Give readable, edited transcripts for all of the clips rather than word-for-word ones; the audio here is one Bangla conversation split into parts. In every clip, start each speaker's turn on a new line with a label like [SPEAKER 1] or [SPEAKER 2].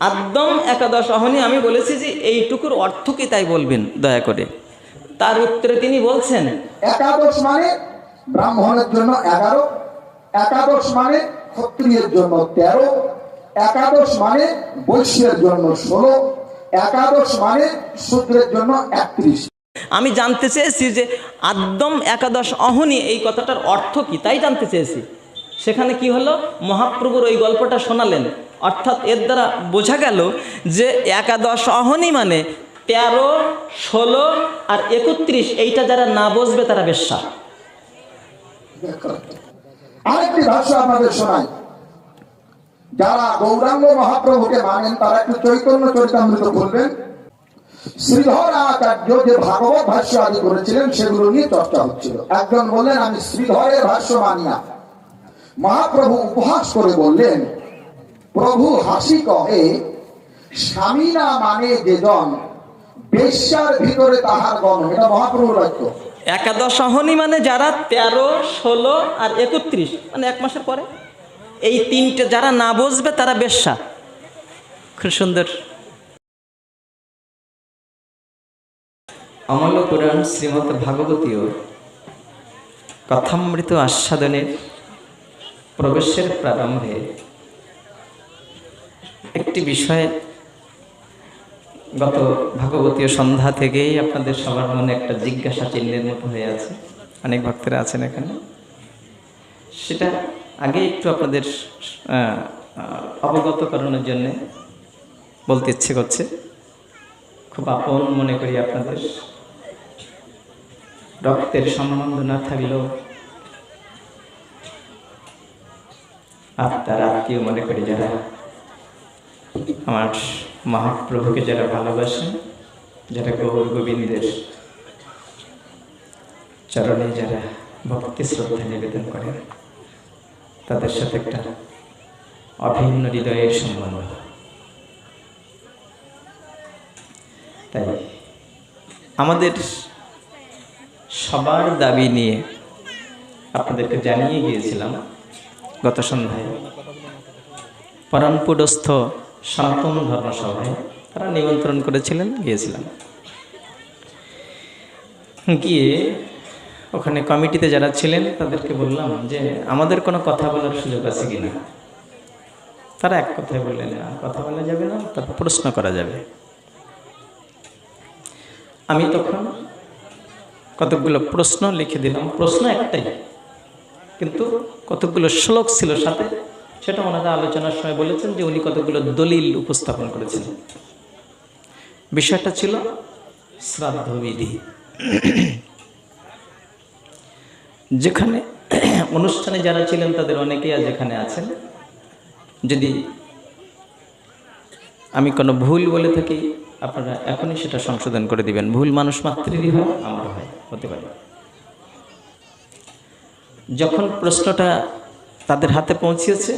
[SPEAKER 1] আদ্যম একাদশ অহনি আমি বলেছি যে এইটুকুর অর্থ কি তাই বলবেন দয়া করে। তার উত্তরে তিনি বলছেন,
[SPEAKER 2] একাদশ মানে ব্রাহ্মণের জন্য 11, একাদশ মানে ক্ষত্রিয়ের জন্য 13, একাদশ মানে বৈশ্যের জন্য 16, একাদশ মানে শূদ্রের জন্য 31।
[SPEAKER 1] আমি জানতে চেয়েছি যে আদ্যম একাদশ অহনি এই কথাটার অর্থ কি তাই জানতে চেয়েছি। সেখানে কি হলো, মহাপ্রভুর ওই গল্পটা শোনালেন, অর্থাৎ এর দ্বারা বোঝা গেল যে একাদশ অহনি মানে 13, 16 আর 31, এইটা যারা না বুঝবে তারা বেশ্যা।
[SPEAKER 2] আরেকটি ভাষ্য আপনাদের শোনাই। যারা গৌরাঙ্গ মহাপ্রভুকে মানেন তারা একটু চৈতন্য চরিতামৃত বলবেন। শ্রীধর আচার্য যে ভাগবত ভাষ্য আদি করেছিলেন সেগুলো নিয়ে চর্চা হচ্ছিল। একজন বললেন আমি শ্রীধরের ভাষ্য মানি না। মহাপ্রভু উপহাস করে বললেন, প্রভু হাসি কহে স্বামী না মানে যেজন বেশ্যার ভিতরে তাহার গণ। এটা মহাপ্রভুর বাক্য।
[SPEAKER 1] একাদশ অহনি মানে যারা 13, 16 আর 31, মানে এক মাসের পরে, এই তিনটে যারা না বুঝবে তারা বেশ্যা। খুব সুন্দর। অমল পুরাণ শ্রীমৎ ভাগবতীয় কথামৃত আস্বাদনের প্রবেশের প্রারম্ভে একটি বিষয় গত ভাগবতীয় সন্ধ্যা থেকেই আপনাদের সবার মনে একটা জিজ্ঞাসা চিহ্নের মতো হয়ে আছে, অনেক ভক্তরা আছেন এখানে। সেটা আগে একটু আপনাদের অবগত করানোর জন্যে বলতে ইচ্ছে করছে। খুব আপন মনে করি আপনাদের, রক্তের সম্বন্ধ না থাকলেও আত্মার আত্মীয় মনে করি যারা, আমার মহাপ্রভুকে যারা ভালোবাসেন, যারা গৌর গোবিন্দের চরণে যারা ভক্তি শ্রদ্ধা নিবেদন করেন, তাদের সাথে একটা অভিন্ন হৃদয়ের সম্বন্ধ। তাই আমাদের সবার দাবি নিয়ে আপনাদেরকে জানিয়ে গিয়েছিলাম গত সন্ধ্যায় পরাণপুরস্থ সনাতন ধর্মসভায়, তারা নিমন্ত্রণ করেছিলেন, গিয়েছিলাম। গিয়ে ওখানে কমিটিতে যারা ছিলেন তাদেরকে বললাম যে আমাদের কোনো কথা বলার সুযোগ আছে কিনা। তারা এক কথায় বললেন না, কথা বলা যাবে না, তারপর প্রশ্ন করা যাবে। আমি তখন কতকগুলো প্রশ্ন লিখে দিলাম। প্রশ্ন একটাই, কিন্তু কতকগুলো শ্লোক ছিল সাথে। সেটা ওনারা আলোচনার সময় বলেছেন যে উনি কতগুলো দলিল উপস্থাপন করেছেন। বিষয়টা ছিল শ্রাদ্ধবিধি। যেখানে অনুষ্ঠানে যারা ছিলেন তাদের অনেকেই আজ এখানে আছেন। যদি আমি কোনো ভুল বলে থাকি আপনারা এখনই সেটা সংশোধন করে দিবেন। ভুল মানুষ মাত্রেরই হয়, আমার হয়, হতে পারে। যখন প্রশ্নটা তাদের হাতে পৌঁছেছে,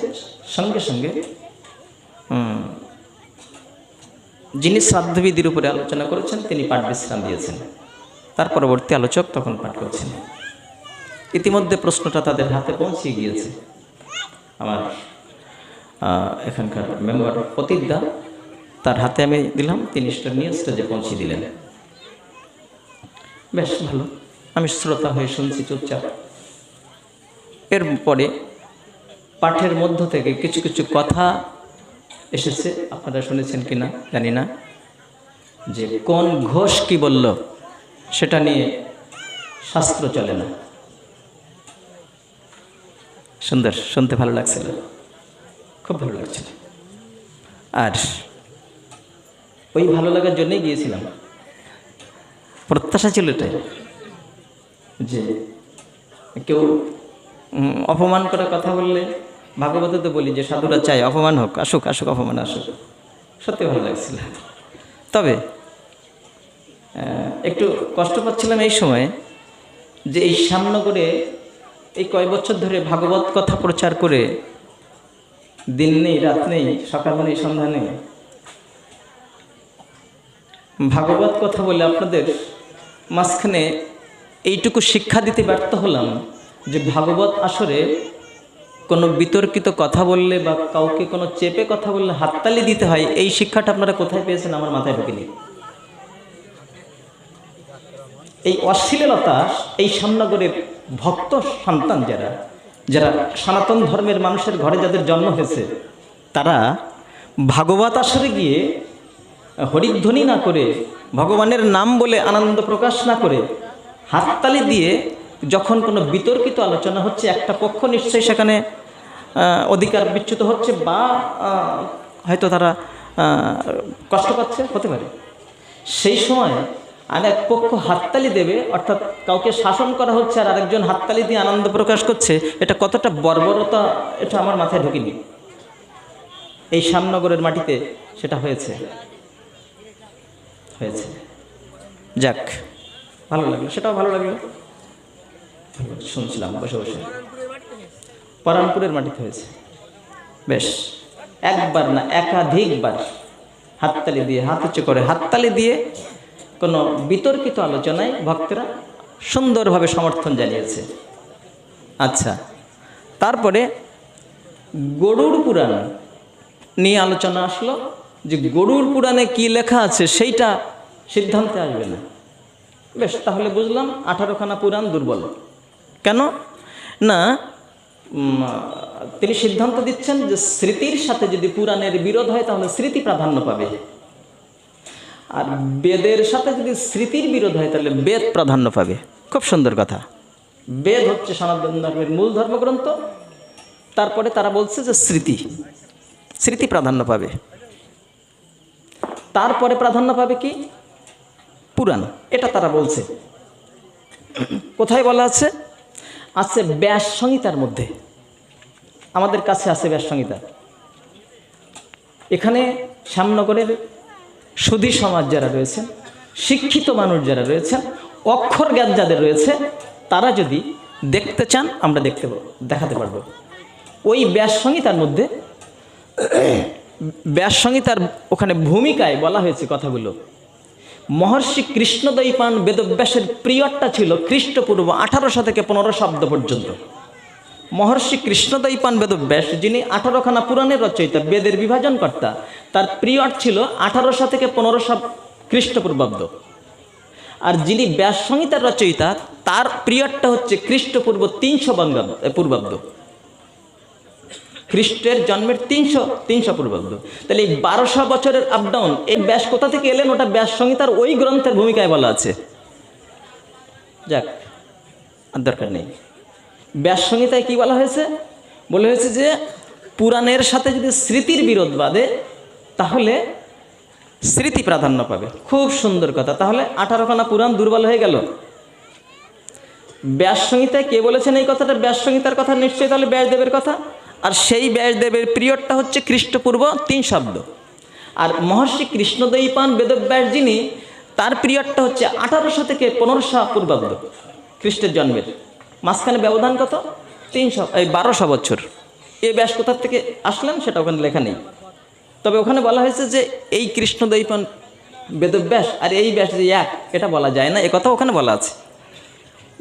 [SPEAKER 1] সঙ্গে সঙ্গে যিনি শ্রাদ্ধবিধির উপরে আলোচনা করেছেন তিনি পাঠ বিশ্রাম দিয়েছেন। তার পরবর্তী আলোচক তখন পাঠ করছেন। ইতিমধ্যে প্রশ্নটা তাদের হাতে পৌঁছে গিয়েছে। আমার এখানকার মেম্বার প্রতিদ্দা, তার হাতে আমি দিলাম, তিনি সেটা নিয়ে স্টেজে পৌঁছে দিলেন। বেশ ভালো, আমি শ্রোতা হয়ে শুনছি চুপচাপ। এরপরে পাঠের মধ্য থেকে কিছু কিছু কথা এসেছে, আপনারা শুনেছেন কিনা জানি না, যে কোন ঘোষ কি বলল সেটা নিয়ে শাস্ত্র চলে না। সুন্দর, শুনতে ভালো লাগছিল, খুব ভালো লাগছিল। আর ওই ভালো লাগার জন্যই গিয়েছিলাম, প্রত্যাশা ছিল এটাই যে কেউ অপমান করে কথা বললে, ভাগবতে তো বলি যে সাধুরা চাই অপমান হোক, আসুক আসুক, অপমান আসুক। সত্যি ভালো লাগছিল। তবে একটু কষ্ট পাচ্ছিলাম এই সময়ে যে এই সামনে করে এই কয় বছর ধরে ভাগবত কথা প্রচার করে দিন নেই রাত নেই, সকাল নেই সন্ধ্যা নেই, ভাগবত কথা বলে আপনাদের মাঝখানে এইটুকু শিক্ষা দিতে ব্যর্থ হলাম যে ভাগবত আসরে কোনো বিতর্কিত কথা বললে বা কাউকে কোনো চেপে কথা বললে হাততালি দিতে হয়, এই শিক্ষাটা আপনারা কোথায় পেয়েছেন আমার মাথায় ঢুকেনি। এই অশ্লীলতা এই শ্যামনগরের ভক্ত সন্তান যারা যারা সনাতন ধর্মের মানুষের ঘরে যাদের জন্ম হয়েছে, তারা ভাগবত আসরে গিয়ে হরিধ্বনি না করে, ভগবানের নাম বলে আনন্দ প্রকাশ না করে, হাততালি দিয়ে যখন কোনো বিতর্কিত আলোচনা হচ্ছে, একটা পক্ষ নিশ্চয়ই সেখানে অধিকার বিচ্যুত হচ্ছে বা হয়তো তারা কষ্ট পাচ্ছে, হতে পারে, সেই সময় আর এক পক্ষ হাততালি দেবে, অর্থাৎ কাউকে শাসন করা হচ্ছে আর আরেকজন হাততালি দিয়ে আনন্দ প্রকাশ করছে, এটা কতটা বর্বরতা এটা আমার মাথায় ঢুকেনি। এই শ্যামনগরের মাটিতে সেটা হয়েছে। যাক, ভালো লাগলো, সেটাও ভালো লাগলো, শুনছিলাম বসে বসে। পরানপুরের মাটিতে হয়েছে, বেশ, একবার না একাধিকবার হাততালি দিয়ে, হাত উঁচু করে হাততালি দিয়ে কোনো বিতর্কিত আলোচনায় ভক্তরা সুন্দরভাবে সমর্থন জানিয়েছে। আচ্ছা, তারপরে গরুড় পুরাণ নিয়ে আলোচনা আসলো যে গরুড় পুরাণে কি লেখা আছে সেইটা সিদ্ধান্তে আসবে না। বেশ, তাহলে বুঝলাম 18খানা পুরাণ দুর্বল। কেন না, তিনি সিদ্ধান্ত দিচ্ছেন যে স্মৃতির সাথে যদি পুরাণের বিরোধ হয় তাহলে স্মৃতি প্রাধান্য পাবে, আর বেদের সাথে যদি স্মৃতির বিরোধ হয় তাহলে বেদ প্রাধান্য পাবে। খুব সুন্দর কথা। বেদ হচ্ছে সনাতন ধর্মের মূল ধর্মগ্রন্থ, তারপরে তারা বলছে যে স্মৃতি প্রাধান্য পাবে, তারপরে প্রাধান্য পাবে কি পুরাণ, এটা তারা বলছে। কোথায় বলা আছে? আছে ব্যাস সংহিতার মধ্যে, আমাদের কাছে আছে ব্যাস সংহিতা। এখানে শ্যামনগরের সুধী সমাজ যারা রয়েছেন, শিক্ষিত মানুষ যারা রয়েছেন, অক্ষর জ্ঞান যাদের রয়েছে, তারা যদি দেখতে চান আমরা দেখাতে পারবো। ওই ব্যাস সংহিতার মধ্যে, ব্যাস সংহিতার ওখানে ভূমিকায় বলা হয়েছে কথাগুলো। মহর্ষি কৃষ্ণদ্বৈপায়ন বেদব্যাসের পিরিয়ডটা ছিল খ্রিস্টপূর্ব 1800 থেকে 1500 পর্যন্ত। মহর্ষি কৃষ্ণদ্বৈপায়ন বেদব্যাস, যিনি 18খানা পুরাণের রচয়িতা, বেদের বিভাজনকর্তা, তার পিরিয়ড ছিল 1800 থেকে 1500 খ্রিস্টপূর্বাব্দ। আর যিনি ব্যাস সংহিতার রচয়িতা, তার পিরিয়ডটা হচ্ছে খ্রিস্টপূর্ব 300 পূর্বাব্দ, খ্রিস্টের জন্মের 300 পূর্বাব্দ। তাহলে এই 1200 বছরের আপডাউন, এই ব্যাস কোথা থেকে এলেন ওটা ব্যাস সংহিতার ওই গ্রন্থের ভূমিকায় বলা আছে। যাক, আর দরকার নেই। ব্যাস সংহিতায় কি বলা হয়েছে? বলা হয়েছে যে পুরাণের সাথে যদি স্মৃতির বিরোধ বাঁধে তাহলে স্মৃতি প্রাধান্য পাবে। খুব সুন্দর কথা। তাহলে 18খানা পুরাণ দুর্বল হয়ে গেল। ব্যাস সংহিতায় কে বলেছেন এই কথাটা? ব্যাস সংহিতার কথা নিশ্চয়ই তাহলে ব্যাসদেবের কথা। আর সেই ব্যাসদেবের পিরিয়ডটা হচ্ছে খ্রিস্টপূর্ব 300। আর মহর্ষি কৃষ্ণদ্বৈপায়ন বেদব্যাস যিনি, তার পিরিয়ডটা হচ্ছে 1800 থেকে 1500 পূর্বাব্দ, খ্রিস্টের জন্মের। মাঝখানে ব্যবধান কত? 1200 বছর। এই ব্যাস কোথা থেকে আসলেন সেটা ওখানে লেখা নেই, তবে ওখানে বলা হয়েছে যে এই কৃষ্ণদ্বৈপায়ন বেদব্যাস আর এই ব্যাস যে এক, এটা বলা যায় না, একথা ওখানে বলা আছে।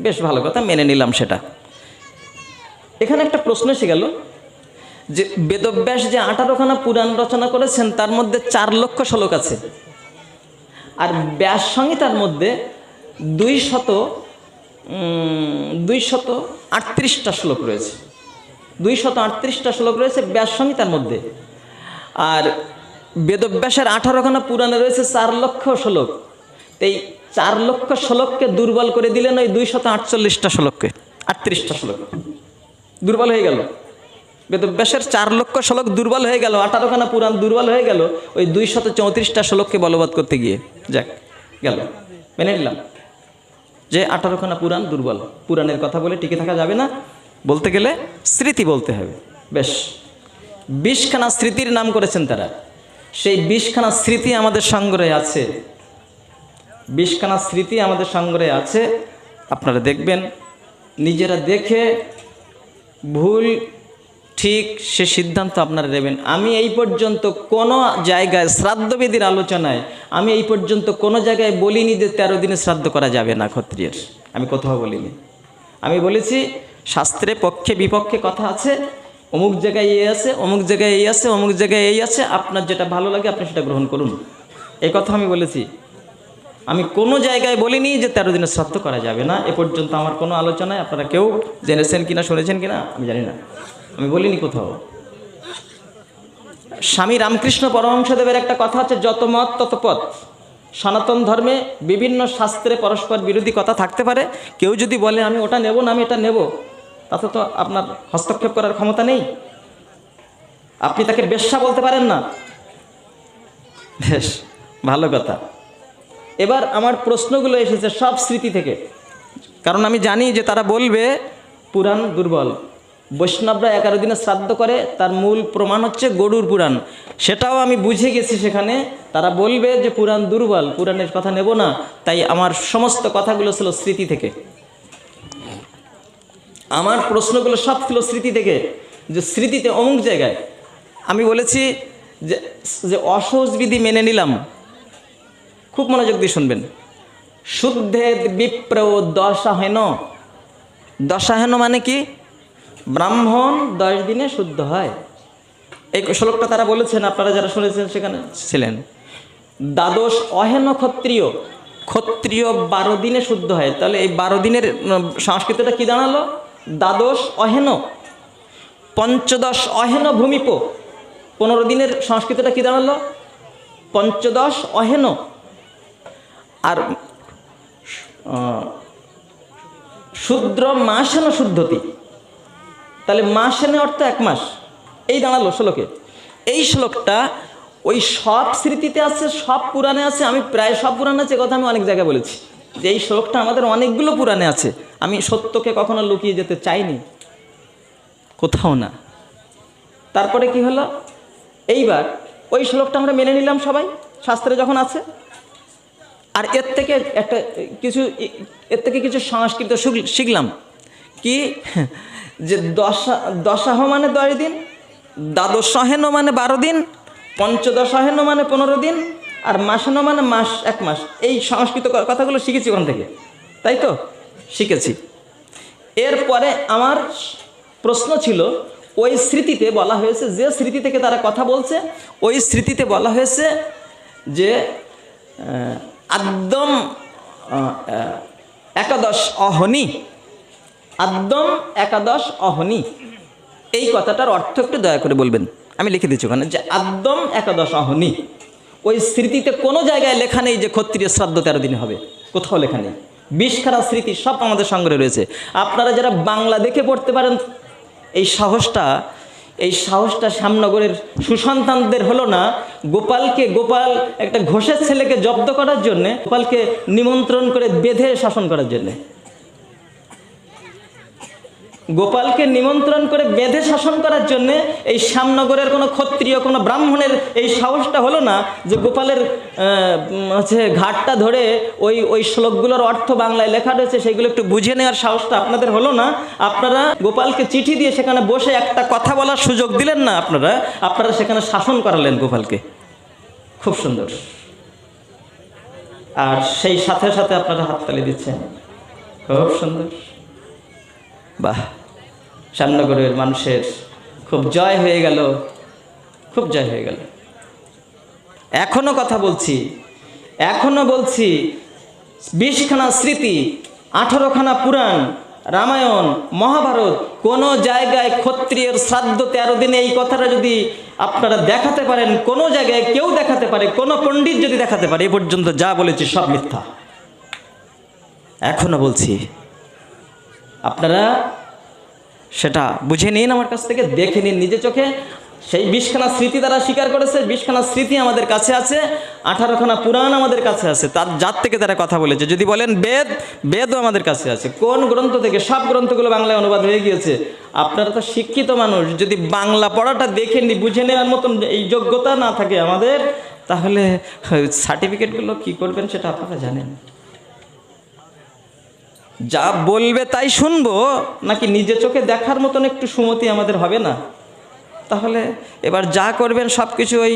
[SPEAKER 1] বেশ ভালো কথা, মেনে নিলাম সেটা। এখানে একটা প্রশ্ন এসে গেল যে বেদব্যাস যে 18খানা পুরাণ রচনা করেছেন তার মধ্যে 4 লক্ষ শ্লোক আছে, আর ব্যাস সংহিতার মধ্যে 238টা শ্লোক রয়েছে। 238টা শ্লোক রয়েছে ব্যাস সংহিতার মধ্যে। আর বেদব্যাসের 18খানা পুরাণে রয়েছে 4 লক্ষ শ্লোক। এই 4 লক্ষ শ্লোককে দুর্বল করে দিলেন ওই 248টা শ্লোককে। 38টা শ্লোক দুর্বল হয়ে গেল। বেদব্যাসের 4 লক্ষ শ্লোক দুর্বল হয়ে গেল, 18খানা পুরাণ দুর্বল হয়ে গেল ওই 234টা শ্লোককে বলবৎ করতে গিয়ে। যাক, গেল, মেনে নিলাম যে 18খানা পুরাণ দুর্বল। পুরাণের কথা বলে টিকে থাকা যাবে না, বলতে গেলে স্মৃতি বলতে হবে। বেশ, 20খানা স্মৃতির নাম করেছেন তারা। সেই 20খানা স্মৃতি আমাদের সংগ্রহে আছে। 20খানা স্মৃতি আমাদের সংগ্রহে আছে। আপনারা দেখবেন, নিজেরা দেখে ভুল ঠিক সে সিদ্ধান্ত আপনারা নেবেন। আমি এই পর্যন্ত কোনো জায়গায় শ্রাদ্ধবিধির আলোচনায় আমি এই পর্যন্ত কোনো জায়গায় বলিনি যে 13 দিনে শ্রাদ্ধ করা যাবে না ক্ষত্রিয়ের। আমি কোথাও বলিনি। আমি বলেছি শাস্ত্রে পক্ষে বিপক্ষে কথা আছে, অমুক জায়গায় এই আছে, অমুক জায়গায় এই আছে, অমুক জায়গায় এই আছে, আপনার যেটা ভালো লাগে আপনি সেটা গ্রহণ করুন। এই কথা আমি বলেছি। আমি কোনো জায়গায় বলিনি যে 13 দিনের শ্রাদ্ধ করা যাবে না। এ পর্যন্ত আমার কোনো আলোচনায় আপনারা কেউ জেনেছেন কিনা, শুনেছেন কিনা আমি জানি না, আমি বলিনি কোথাও। স্বামী রামকৃষ্ণ পরমহংসদেবের একটা কথা আছে, যত মত তত পথ। সনাতন ধর্মে বিভিন্ন শাস্ত্রে পরস্পর বিরোধী কথা থাকতে পারে। কেউ যদি বলে আমি ওটা নেব না, আমি এটা নেব, তাতে তো আপনার হস্তক্ষেপ করার ক্ষমতা নেই। আপনি তাকে বেশ্যা বলতে পারেন না। বেশ ভালো কথা। এবার আমার প্রশ্নগুলো এসেছে সব স্মৃতি থেকে, কারণ আমি জানি যে তারা বলবে পুরাণ দুর্বল। বৈষ্ণবরা 11 দিনে শ্রাদ্ধ করে, তার মূল প্রমাণ হচ্ছে গরুর পুরাণ। সেটাও আমি বুঝে গেছি সেখানে। তারা বলবে যে পুরাণ দুর্বল, পুরাণের কথা নেব না। তাই আমার সমস্ত কথাগুলো ছিল স্মৃতি থেকে। আমার প্রশ্নগুলো সব ছিল স্মৃতি থেকে, যে স্মৃতিতে অমুক জায়গায় আমি বলেছি যে অসহজ বিধি মেনে নিলাম। খুব মনোযোগ দিয়ে শুনবেন। শুদ্ধেদ বিপ্র দশাহেন। দশাহেন মানে কি? ব্রাহ্মণ 10 দিনে শুদ্ধ হয়। এই শ্লোকটা তারা বলেছেন, আপনারা যারা শুনেছেন সেখানে ছিলেন। দ্বাদশ অহেন ক্ষত্রিয়। ক্ষত্রিয় 12 দিনে শুদ্ধ হয়। তাহলে এই 12 দিনের সংস্কৃতটা কি দাঁড়ালো? দ্বাদশ অহেন। পঞ্চদশ অহেন ভূমিপ। 15 দিনের সংস্কৃতটা কি দাঁড়ালো? পঞ্চদশ অহেন। আর শূদ্র মাসেন শুদ্ধতি। তাহলে মাসেনে অর্থ 1 মাস। এই দাঁড়ালো শ্লোকে। এই শ্লোকটা ওই সব স্মৃতিতে আছে, সব পুরাণে আছে। আমি প্রায় সব পুরাণে আছে, কথা আমি অনেক জায়গায় বলেছি যে এই শ্লোকটা আমাদের অনেকগুলো পুরাণে আছে। আমি সত্যকে কখনো লুকিয়ে যেতে চাইনি, কোথাও না। তারপরে কি হলো? এইবার ওই শ্লোকটা আমরা মেনে নিলাম সবাই, শাস্ত্রে যখন আছে। আর এর থেকে কিছু সংস্কৃত শিখলাম কি, যে দশাহ মানে 10 দিন, দ্বাদশাহেন মানে 12 দিন, পঞ্চদশাহেন মানে 15 দিন, আর মাসেন মানে 1 মাস। এই সংস্কৃত কথাগুলো শিখেছি ওখান থেকে, তাই তো? শিখেছি। এরপরে আমার প্রশ্ন ছিল, ওই স্মৃতিতে বলা হয়েছে, যে স্মৃতি থেকে তারা কথা বলছে, ওই স্মৃতিতে বলা হয়েছে যে আদ্যম একাদশ অহনি। আদ্যম একাদশ অহনি, এই কথাটার অর্থ একটু দয়া করে বলবেন। আমি লিখে দিচ্ছি ওখানে যে আদ্যম একাদশ অহনি। ওই স্মৃতিতে কোনো জায়গায় লেখা নেই যে ক্ষত্রিয় শ্রাদ্ধ 13 দিনে হবে, কোথাও লেখা নেই। 20 খানা স্মৃতি সব আমাদের সংগ্রহে রয়েছে। আপনারা যারা বাংলা দেখে পড়তে পারেন, এই সাহসটা শ্যামনগরের সুসন্তানদের হলো না। গোপাল একটা ঘোষের ছেলেকে জব্দ করার জন্যে, গোপালকে নিমন্ত্রণ করে বেঁধে শাসন করার জন্যে, গোপালকে নিমন্ত্রণ করে বেঁধে শাসন করার জন্যে এই শ্যামনগরের কোনো ক্ষত্রিয়, কোনো ব্রাহ্মণের এই সাহসটা হলো না যে গোপালের ঘাটটা ধরে ওই শ্লোকগুলোর অর্থ বাংলায় লেখা রয়েছে সেইগুলো একটু বুঝে নেওয়ার সাহসটা আপনাদের হলো না। আপনারা গোপালকে চিঠি দিয়ে সেখানে বসে একটা কথা বলার সুযোগ দিলেন না। আপনারা সেখানে শাসন করালেন গোপালকে। খুব সুন্দর। আর সেই সাথে সাথে আপনারা হাততালি দিচ্ছেন, খুব সুন্দর। বাহ, শ্যামনগরের মানুষের খুব জয় হয়ে গেল, খুব জয় হয়ে গেল। এখনো কথা বলছি, এখনো বলছি, 20 খানা স্মৃতি, 18 খানা পুরাণ, রামায়ণ, মহাভারত, কোনো জায়গায় ক্ষত্রিয়ের শ্রাদ্ধ 13 দিনে এই কথাটা যদি আপনারা দেখাতে পারেন, কোনো জায়গায় কেউ দেখাতে পারে, কোনো পণ্ডিত যদি দেখাতে পারে, এ পর্যন্ত যা বলেছি সব মিথ্যা। এখনো বলছি, আপনারা সেটা বুঝে নিন, আমার কাছ থেকে দেখে নিন নিজে চোখে। সেই 20 খানা স্মৃতি তারা স্বীকার করেছে। 20 খানা স্মৃতি আমাদের কাছে আছে, 18 খানা পুরাণ আমাদের কাছে আছে। তার যার থেকে তারা কথা বলেছে। যদি বলেন বেদও আমাদের কাছে আছে। কোন গ্রন্থ থেকে? সব গ্রন্থগুলো বাংলায় অনুবাদ হয়ে গিয়েছে। আপনারা তো শিক্ষিত মানুষ, যদি বাংলা পড়াটা দেখে বুঝে নেওয়ার মতন এই যোগ্যতা না থাকে আমাদের, তাহলে সার্টিফিকেটগুলো কি করবেন সেটা আপনারা জানেন। যা বলবে তাই শুনবো, নাকি নিজে চোখে দেখার মতন একটু সুমতি আমাদের হবে না? তাহলে এবার যা করবেন সব কিছু ওই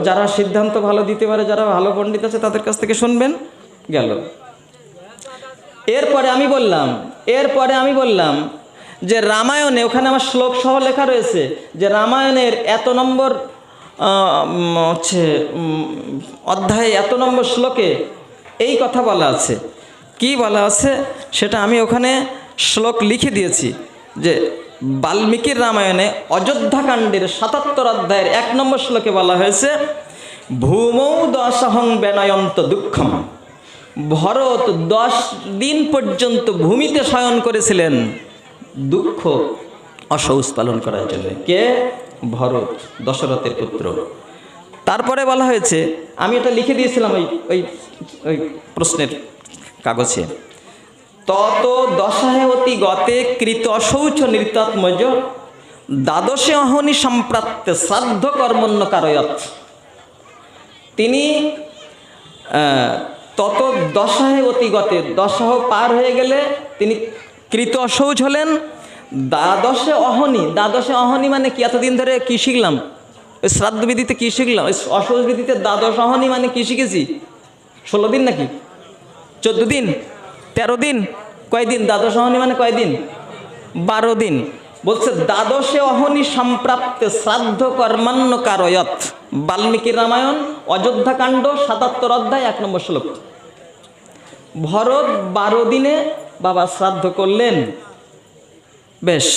[SPEAKER 1] যারা সিদ্ধান্ত ভালো দিতে পারে, যারা ভালো পণ্ডিত আছে তাদের কাছ থেকে শুনবেন, গেল। এরপরে আমি বললাম যে রামায়ণে, ওখানে আমার শ্লোক সহ লেখা রয়েছে যে রামায়ণের এত নম্বর অধ্যায়ে এত নম্বর শ্লোকে এই কথা বলা আছে। কি বলা আছে সেটা আমি ওখানে শ্লোক লিখে দিয়েছি যে বাল্মীকির রামায়ণে অযোধ্যাকাণ্ডের ৭৭ অধ্যায়ের ১ নম্বর শ্লোকে বলা হয়েছে, ভূমৌ দশহং বেনয়ন্ত দুঃখম। ভরত 10 দিন পর্যন্ত ভূমিতে শয়ন করেছিলেন দুঃখ অসৌচ পালন করার জন্য। কে? ভরত, দশরথের পুত্র। তারপরে বলা হয়েছে, আমি এটা লিখে দিয়েছিলাম ওই প্রশ্নের কাগজে, তত দশাহে অতি গতে কৃত অশৌচ নৃতাত্মজ দ্বাদশে অহনি সম্প্রাপ্তে শ্রাদ্ধ কর্মণ্য কারয়ত। তিনি তত দশাহে অতি গতে, দশাহ পার হয়ে গেলে তিনি কৃত অশৌচ হলেন। দ্বাদশে অহনি, দ্বাদশে অহনি মানে কি? এতদিন ধরে কি শিখলাম? ওই শ্রাদ্ধবিধিতে কি শিখলাম? ওই অশৌচ বিধিতে দ্বাদশ অহনি মানে কি শিখেছি? 16 দিন নাকি 14 দিন 13 দিন? কয়দিন? দ্বাদশ অহনি মানে কয়দিন? 12 দিন। বলছে দ্বাদশে অহনি সম্প্রাপ্তে শ্রাদ্ধ কর্মান্য কারয়ত। বাল্মীকির রামায়ণ অযোধ্যাকাণ্ড ৭৭ অধ্যায় 1 নম্বর শ্লোক। ভরত 12 দিনে বাবা শ্রাদ্ধ করলেন। বেশ,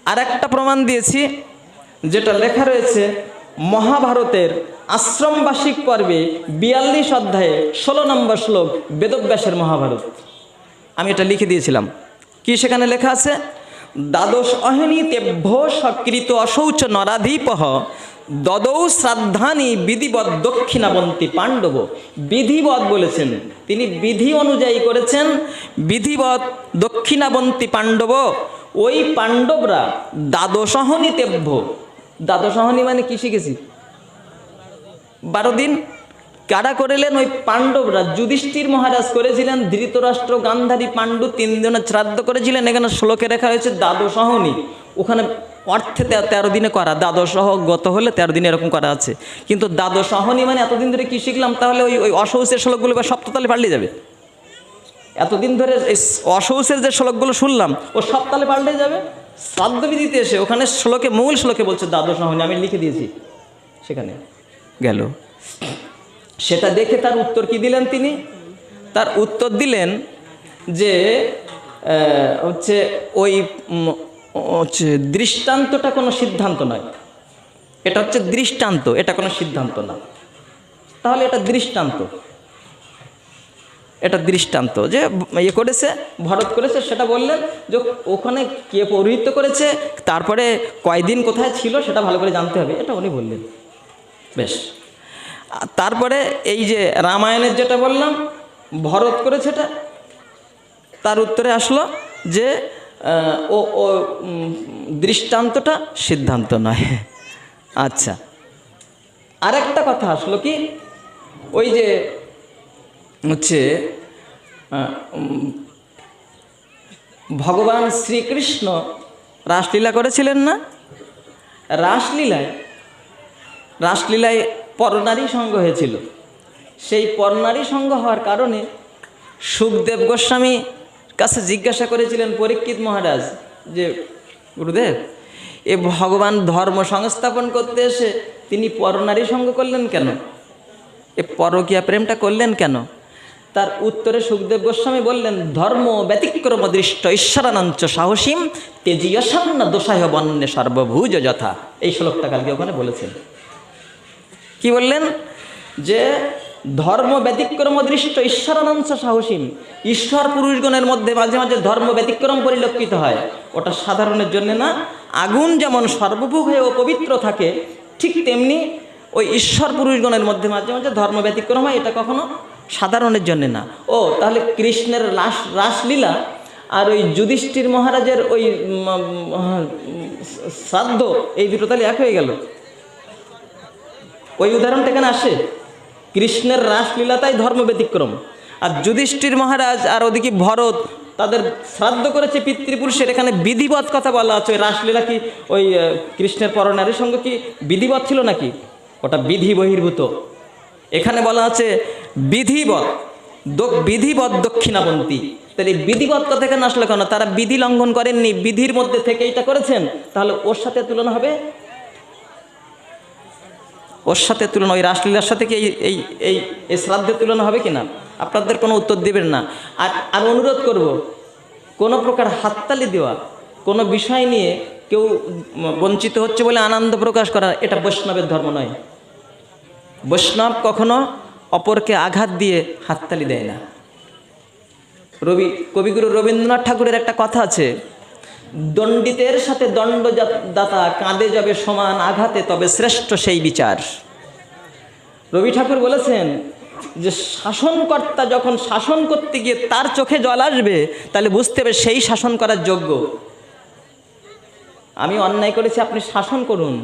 [SPEAKER 1] আর একটা প্রমাণ দিয়েছি যেটা লেখা রয়েছে মহাভারতের আশ্রমবাসিক পর্বে 42 অধ্যায়ে 16 নম্বর শ্লোক, বেদব্যাসের মহাভারত। আমি এটা লিখে দিয়েছিলাম। কি সেখানে লেখা আছে? দ্বাদশ অহনি তেভ্য সকৃত অশৌচ নরাধীপহ দদৌ শ্রাদ্ধানি বিধিবৎ দক্ষিণাবন্তী পাণ্ডব। বিধিবৎ বলেছেন, তিনি বিধি অনুযায়ী করেছেন। বিধিবৎ দক্ষিণাবন্তী পাণ্ডব, ওই পাণ্ডবরা দ্বাদশ অহনি তেভ্য। দ্বাদশ অহনি মানে কি শিখেছি? 12 দিন। কারা করিলেন? ওই পাণ্ডবরা। যুধিষ্ঠির মহারাজ করেছিলেন, ধৃতরাষ্ট্র, গান্ধারী, পাণ্ডু 3 জনের শ্রাদ্ধ করেছিলেন। এখানে শ্লোকে রেখা হয়েছে দ্বাদশ অহনি। ওখানে অর্থে 13 দিনে করা, দ্বাদশ গত হলে 13 দিনে এরকম করা আছে। কিন্তু দ্বাদশ অহনি মানে এতদিন ধরে কি শিখলাম? তাহলে ওই অশৌচের শ্লোকগুলো বা সপ্ততালে পাল্টে যাবে। এতদিন ধরে এই অশৌচের যে শ্লোকগুলো শুনলাম ও সপ্তাহে পাল্টে যাবে। শ্রাদ্ধবিধিতে এসে ওখানে শ্লোকে, মূল শ্লোকে বলছে দ্বাদশ অহনি। আমি লিখে দিয়েছি সেখানে। গেল। সেটা দেখে তার উত্তর কি দিলেন তিনি? তার উত্তর দিলেন যে ওই দৃষ্টান্তটা কোনো সিদ্ধান্ত নয়, এটা হচ্ছে দৃষ্টান্ত, এটা কোনো সিদ্ধান্ত না। তাহলে এটা দৃষ্টান্ত, এটা দৃষ্টান্ত যে ইয়ে করেছে, ভরত করেছে, সেটা বললেন যে ওখানে কে পৌরোহিত্য করেছে, তারপরে কয়দিন কোথায় ছিল সেটা ভালো করে জানতে হবে, এটা উনি বললেন। বেশ, তারপরে এই যে রামায়ণের যেটা বললাম ভরত করেছে, এটা তার উত্তরে আসলো যে ও দৃষ্টান্তটা সিদ্ধান্ত নয়। আচ্ছা, আরেকটা কথা আসলো কি, ওই যে ভগবান শ্রীকৃষ্ণ রাসলীলা করেছিলেন না? রাসলীলায় পরনারী সঙ্গ হয়েছিল। সেই পরনারী সঙ্গ হওয়ার কারণে সুখদেব গোস্বামী কাছে জিজ্ঞাসা করেছিলেন পরীক্ষিত মহারাজ যে গুরুদেব, এ ভগবান ধর্ম সংস্থাপন করতে এসে তিনি পরনারী সঙ্গ করলেন কেন? এ পরকীয়া প্রেমটা করলেন কেন? তার উত্তরে সুখদেব গোস্বামী বললেন, ধর্ম ব্যতিক্রম দৃষ্ট ঈশ্বরানঞ্চ সাহসীম তেজীয়সান্ন দোষায় বন্যে সর্বভুজ যথা। এই শ্লোকটা কালকে ওখানে বলেছেন। কি বললেন? যে ধর্ম ব্যতিক্রম দৃষ্ট ঈশ্বরানঞ্চ সাহসীম, ঈশ্বর পুরুষগণের মধ্যে মাঝে মাঝে ধর্ম ব্যতিক্রম পরিলক্ষিত হয়, ওটা সাধারণের জন্য না। আগুন যেমন সর্বভোগ হয়ে ও পবিত্র থাকে, ঠিক তেমনি ওই ঈশ্বর পুরুষগণের মধ্যে মাঝে মাঝে ধর্ম ব্যতিক্রম হয়, এটা কখনো সাধারণের জন্য না। ও তাহলে কৃষ্ণের রাসলীলা আর ওই যুধিষ্ঠির মহারাজের ওই শ্রাদ্ধ, এই দুটো তাহলে এক হয়ে গেল। ওই উদাহরণটা এখানে আসে, কৃষ্ণের রাসলীলাটাই ধর্ম ব্যতিক্রম, আর যুধিষ্ঠির মহারাজ আর ওদিকে ভরত তাদের শ্রাদ্ধ করেছে পিতৃপুরুষের, এখানে বিধিবৎ কথা বলা আছে। ওই রাসলীলা কি ওই কৃষ্ণের পরনারীর সঙ্গে কি বিধিবৎ ছিল নাকি? ওটা বিধি বহির্ভূত। এখানে বলা আছে বিধিবৎ, বিধিবৎ দক্ষিণাবন্তী। তাহলে বিধিবৎ কথা এখানে আসলে কেন? তারা বিধি লঙ্ঘন করেননি, বিধির মধ্যে থেকে এটা করেছেন, তাহলে ওর সাথে তুলনা হবে? ওর সাথে তুলনা, ওই রাসলীলার সাথে কি এই এই এই শ্রাদ্ধের তুলনা হবে কিনা? আপনাদের কোনো উত্তর দেবেন না। আর অনুরোধ করব, কোনো প্রকার হাততালি দেওয়া, কোনো বিষয় নিয়ে কেউ বঞ্চিত হচ্ছে বলে আনন্দ প্রকাশ করা, এটা বৈষ্ণবের ধর্ম নয়। বৈষ্ণব কখনো অপরকে আঘাত দিয়ে হাততালি দেয় না। কবিগুরু রবীন্দ্রনাথ ঠাকুরের একটা কথা আছে, দণ্ডিতের সাথে দণ্ডদাতা কাঁদে যাবে সমান আঘাতে, তবে শ্রেষ্ঠ সেই বিচার। রবি ঠাকুর বলেছেন যে শাসনকর্তা যখন শাসন করতে গিয়ে তার চোখে জল আসবে, তাহলে বুঝতে হবে সেই শাসন করার যোগ্য। আমি অন্যায় করেছি, আপনি শাসন করুন,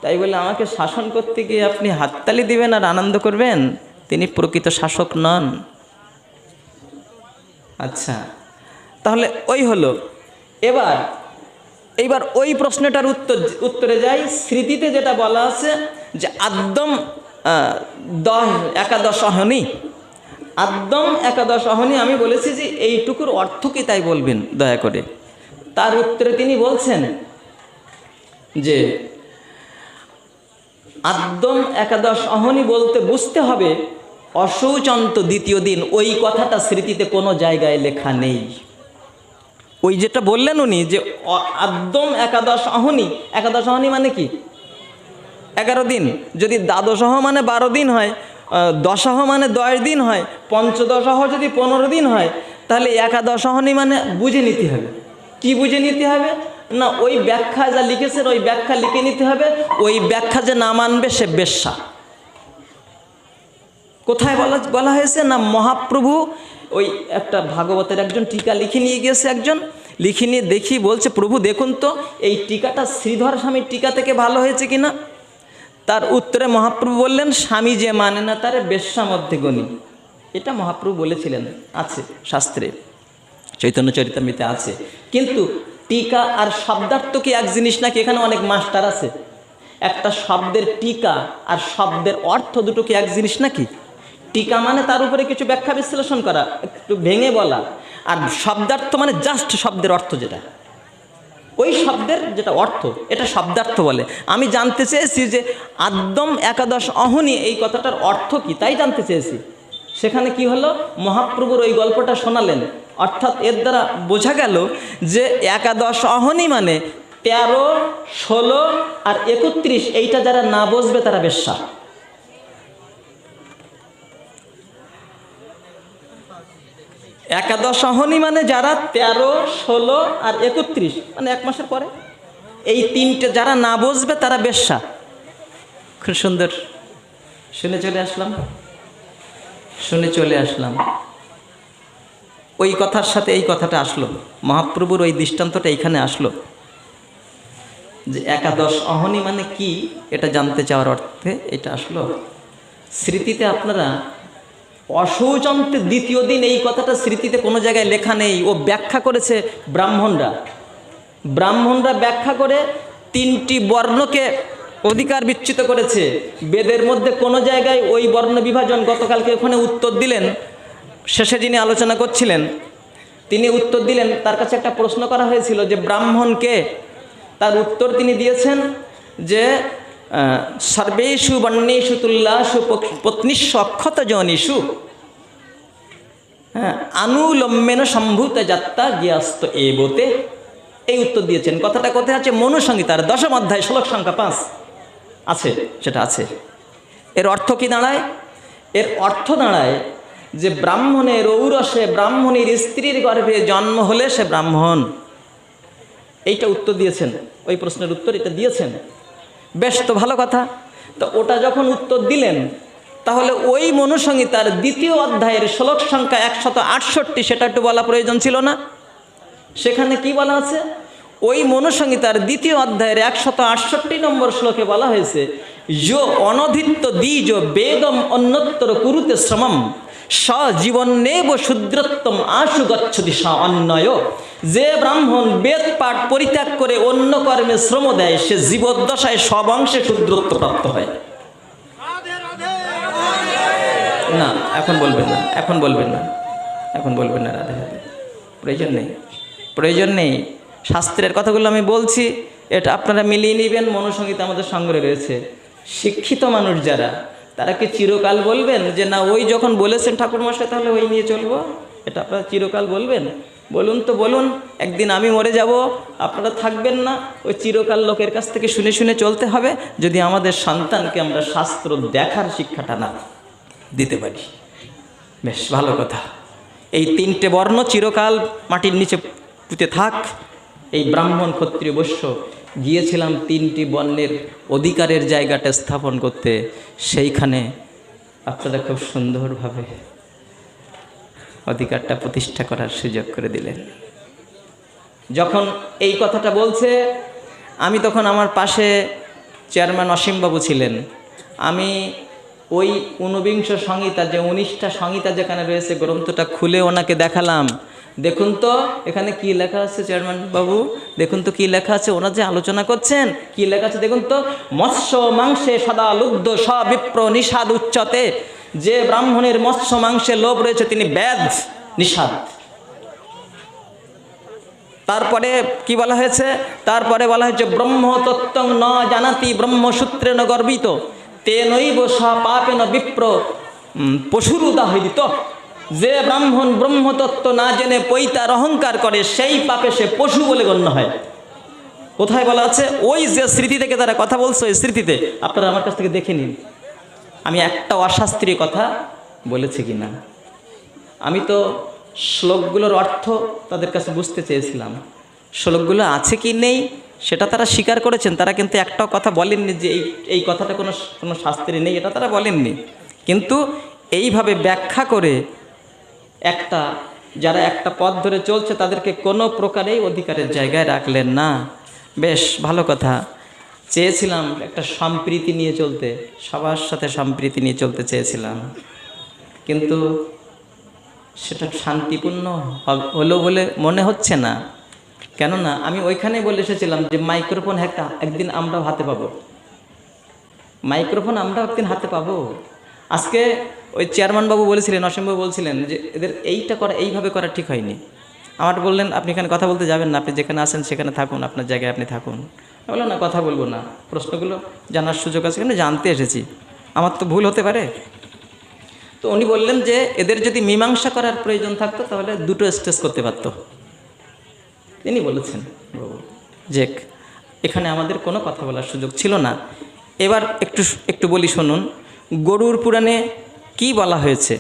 [SPEAKER 1] তাই বলে আমাকে শাসন করতে গিয়ে আপনি হাততালি দিবেন আর আনন্দ করবেন, তিনি প্রকৃত শাসক নন। আচ্ছা, তাহলে ওই হলো। এইবার ওই প্রশ্নটার উত্তরে যাই। স্মৃতিতে যেটা বলা আছে যে আদ্যম একাদশ অহনি, আদ্যম একাদশ অহনি, আমি বলেছি যে এইটুকুর অর্থ কি তাই বলবেন দয়া করে। তার উত্তরে তিনি বলছেন যে আদ্যম একাদশ অহনি বলতে বুঝতে হবে অশৌচন্ত দ্বিতীয় দিন। ওই কথাটা স্মৃতিতে কোনো জায়গায় লেখা নেই। ওই যেটা বললেন উনি যে আদ্যম একাদশ অহনি, একাদশ অহনি মানে কি? 11 দিন। যদি দ্বাদশহ মানে 12 দিন হয়, দশাহ মানে 10 দিন হয়, পঞ্চদশাহ যদি 15 দিন হয়, তাহলে একাদশ অহনি মানে বুঝে নিতে হবে। কি বুঝে নিতে হবে? না, ওই ব্যাখ্যা যা লিখেছেন ওই ব্যাখ্যা লিখে নিতে হবে। ওই ব্যাখ্যা যে না মানবে সে বেশ্যা। কোথায় বলা হয়েছে? না, মহাপ্রভু ওই একটা ভাগবতের একজন টিকা লিখে নিয়ে গিয়েছে, একজন লিখে নিয়ে দেখি বলছে, প্রভু দেখুন তো এই টিকাটা শ্রীধর স্বামীর টিকা থেকে ভালো হয়েছে কিনা। তার উত্তরে মহাপ্রভু বললেন, স্বামী যে মানে না তারে বেশ্যা মধ্যে গণি। এটা মহাপ্রভু বলেছিলেন, আছে শাস্ত্রে, চৈতন্য চরিতামৃতে আছে। কিন্তু টিকা আর শব্দার্থ কি এক জিনিস নাকি? এখানে অনেক মাস্টার আছে। একটা শব্দের টিকা আর শব্দের অর্থ দুটো কি এক জিনিস নাকি? টিকা মানে তার উপরে কিছু ব্যাখ্যা বিশ্লেষণ করা, একটু ভেঙে বলা, আর শব্দার্থ মানে জাস্ট শব্দের অর্থ যেটা, ওই শব্দের যেটা অর্থ, এটা শব্দার্থ বলে। আমি জানতে চেয়েছি যে আদ্যম একাদশ অহনি এই কথাটার অর্থ কি, তাই জানতে চেয়েছি। সেখানে কি হলো, মহাপ্রভুর ওই গল্পটা শোনালেন। অর্থাৎ এর দ্বারা বোঝা গেল যে একাদশ অহনি মানে 13, 16 আর 31, এইটা যারা না বুঝবে তারা বেশ্যা। একাদশ অহনি মানে যারা 13, 16 আর 31, মানে 1 মাসের পরে, এই 3টে যারা না বুঝবে তারা বেশ্যা। খুব সুন্দর শুনে চলে আসলাম। ওই কথার সাথে এই কথাটা আসলো, মহাপ্রভুর ওই দৃষ্টান্তটা এইখানে আসলো যে একাদশ অহনি মানে কি, এটা জানতে চাওয়ার অর্থে এটা আসলো। স্মৃতিতে আপনারা অশৌচন্তে দ্বিতীয় দিন এই কথাটা স্মৃতিতে কোনো জায়গায় লেখা নেই। ও ব্যাখ্যা করেছে ব্রাহ্মণরা ব্যাখ্যা করে 3টি বর্ণকে অধিকার বিচ্যুত করেছে। বেদের মধ্যে কোনো জায়গায় ওই বর্ণ বিভাজন, গতকালকে ওখানে উত্তর দিলেন, শেষে যিনি আলোচনা করছিলেন তিনি উত্তর দিলেন। তার কাছে একটা প্রশ্ন করা হয়েছিল যে ব্রাহ্মণকে, তার উত্তর তিনি দিয়েছেন যে সর্বেষু বর্ণেষু তুল্যাসু পত্নীস্ব অক্ষত জনিষু আনুলম্বেন সম্ভূত যাত্রা জ্ঞাস্ত এবতে, এই উত্তর দিয়েছেন। কথাটা কোথায় আছে? মনু সংহিতার 10ম অধ্যায় শ্লোক সংখ্যা 5 আছে, সেটা আছে। এর অর্থ কি দাঁড়ায়? এর অর্থ দাঁড়ায় যে ব্রাহ্মণের ঔরসে, ব্রাহ্মণীর স্ত্রীর গর্ভে জন্ম হলে সে ব্রাহ্মণ। এইটা উত্তর দিয়েছেন, ওই প্রশ্নের উত্তর এটা দিয়েছেন। বেশ, তো ভালো কথা। তো ওটা যখন উত্তর দিলেন, তাহলে ওই মনুসংহিতার 2য় অধ্যায়ের শ্লোক সংখ্যা 168, সেটা একটু বলা প্রয়োজন ছিল না? সেখানে কি বলা আছে? ওই মনুসংহিতার 2য় অধ্যায়ের 168 নম্বর শ্লোকে বলা হয়েছে, যো অনধিত্য দ্বিজ বেদম অন্যত্তর কুরুতে শ্রমম সজীবন্নেব শূদ্রত্বম আশু গচ্ছতি স অন্যয়। যে ব্রাহ্মণ বেদ পাঠ পরিত্যাগ করে অন্য কর্মে শ্রম দেয় সে জীবদ্দশায় সব অংশে শূদ্রত্ব প্রাপ্ত হয় না। এখন বলবেন না, এখন বলবেন না, এখন বলবেন না, রাধে রাধে, প্রয়োজন নেই, প্রয়োজন নেই। শাস্ত্রের কথাগুলো আমি বলছি, এটা আপনারা মিলিয়ে নেবেন। মনোসংগীত আমাদের সংগ্রহে রয়েছে। শিক্ষিত মানুষ যারা, তারা কি চিরকাল বলবেন যে না ওই যখন বলেছেন ঠাকুরমশাই তাহলে ওই নিয়ে চলবো? এটা আপনারা চিরকাল বলবেন? বলুন তো বলুন। একদিন আমি মরে যাব, আপনারা থাকবেন না, ওই চিরকাল লোকের কাছ থেকে শুনে শুনে চলতে হবে যদি আমাদের সন্তানকে আমরা শাস্ত্র দেখার শিক্ষাটা না দিতে পারি। বেশ ভালো কথা। এই তিনটে বর্ণ চিরকাল মাটির নিচে পুঁতে থাক। এই ব্রাহ্মণ, ক্ষত্রিয়, বৈশ্য গিয়েছিলাম তিনটি বর্ণের অধিকারের জায়গাটা স্থাপন করতে। সেইখানে আপনারা খুব সুন্দরভাবে অধিকারটা প্রতিষ্ঠা করার সুযোগ করে দিলেন। যখন এই কথাটা বলছে, আমি তখন আমার পাশে চেয়ারম্যান অসীমবাবু ছিলেন। আমি ওই ঊনবিংশ সংহিতা, যে 19টা সংহিতা যেখানে রয়েছে, গ্রন্থটা খুলে ওনাকে দেখালাম। দেখুন তো এখানে কি লেখা আছে চেয়ারম্যান বাবু, দেখুন তো কি লেখা আছে। ওনারা যে আলোচনা করছেন কি লেখা আছে দেখুন তো। মৎস্য মাংসে সদা লুব্ধ সবিপ্র নিষাদ উচ্চতে। যে ব্রাহ্মণের মৎস্য মাংসে লোভ রয়েছে তিনি বেদ নিষাদ। তারপরে কি বলা হয়েছে? তারপরে বলা হয়েছে ব্রহ্মতত্ত্বং ন জানাতি ব্রহ্মসূত্রেণ গর্বিত তেনৈব স পাপেন বিপ্র পশুর উদাহরিত। যে ব্রাহ্মণ ব্রহ্মতত্ত্ব না জেনে পৈতার অহংকার করে সেই পাপে সে পশু বলে গণ্য হয়। কোথায় বলা আছে? ওই যে স্মৃতি থেকে তারা কথা বলছে, ওই স্মৃতিতে আপনারা আমার কাছ থেকে দেখে নিন আমি একটা অশাস্ত্রীয় কথা বলেছি কিনা। আমি তো শ্লোকগুলোর অর্থ তাদের কাছে বুঝতে চেয়েছিলাম, শ্লোকগুলো আছে কি নেই সেটা তারা স্বীকার করেছেন। তারা কিন্তু একটাও কথা বলেননি যে এই কথাটা কোনো শাস্ত্রে নেই, এটা তারা বলেননি। কিন্তু এইভাবে ব্যাখ্যা করে যারা একটা পথ ধরে চলছে তাদেরকে কোনো প্রকারেই অধিকারের জায়গায় রাখলেন না। বেশ ভালো কথা। চেয়েছিলাম একটা সম্প্রীতি নিয়ে চলতে, সবার সাথে সম্প্রীতি নিয়ে চলতে চেয়েছিলাম, কিন্তু সেটা শান্তিপূর্ণ হলো বলে মনে হচ্ছে না। কেননা আমি ওইখানে বলে এসেছিলাম যে মাইক্রোফোন একদিন আমরাও হাতে পাবো, মাইক্রোফোন আমরাও একদিন হাতে পাবো। আজকে ওই চেয়ারম্যান বাবু বলেছিলেন, অসীমবাবু বলছিলেন যে এদের এইভাবে করা ঠিক হয়নি। আমার বললেন আপনি এখানে কথা বলতে যাবেন না, আপনি যেখানে আছেন সেখানে থাকুন, আপনার জায়গায় আপনি থাকুন। আমি বললাম না, কথা বলবো না, প্রশ্নগুলো জানার সুযোগ আছে, কিন্তু জানতে এসেছি, আমার তো ভুল হতে পারে। তো উনি বললেন যে এদের যদি মীমাংসা করার প্রয়োজন থাকতো তাহলে দুটো স্টেজ করতে পারতো। তিনি বলেছেন যে এখানে আমাদের কোনো কথা বলার সুযোগ ছিল না। এবার একটু বলি শুনুন, গরুড় পুরাণে কি বলা হয়েছে?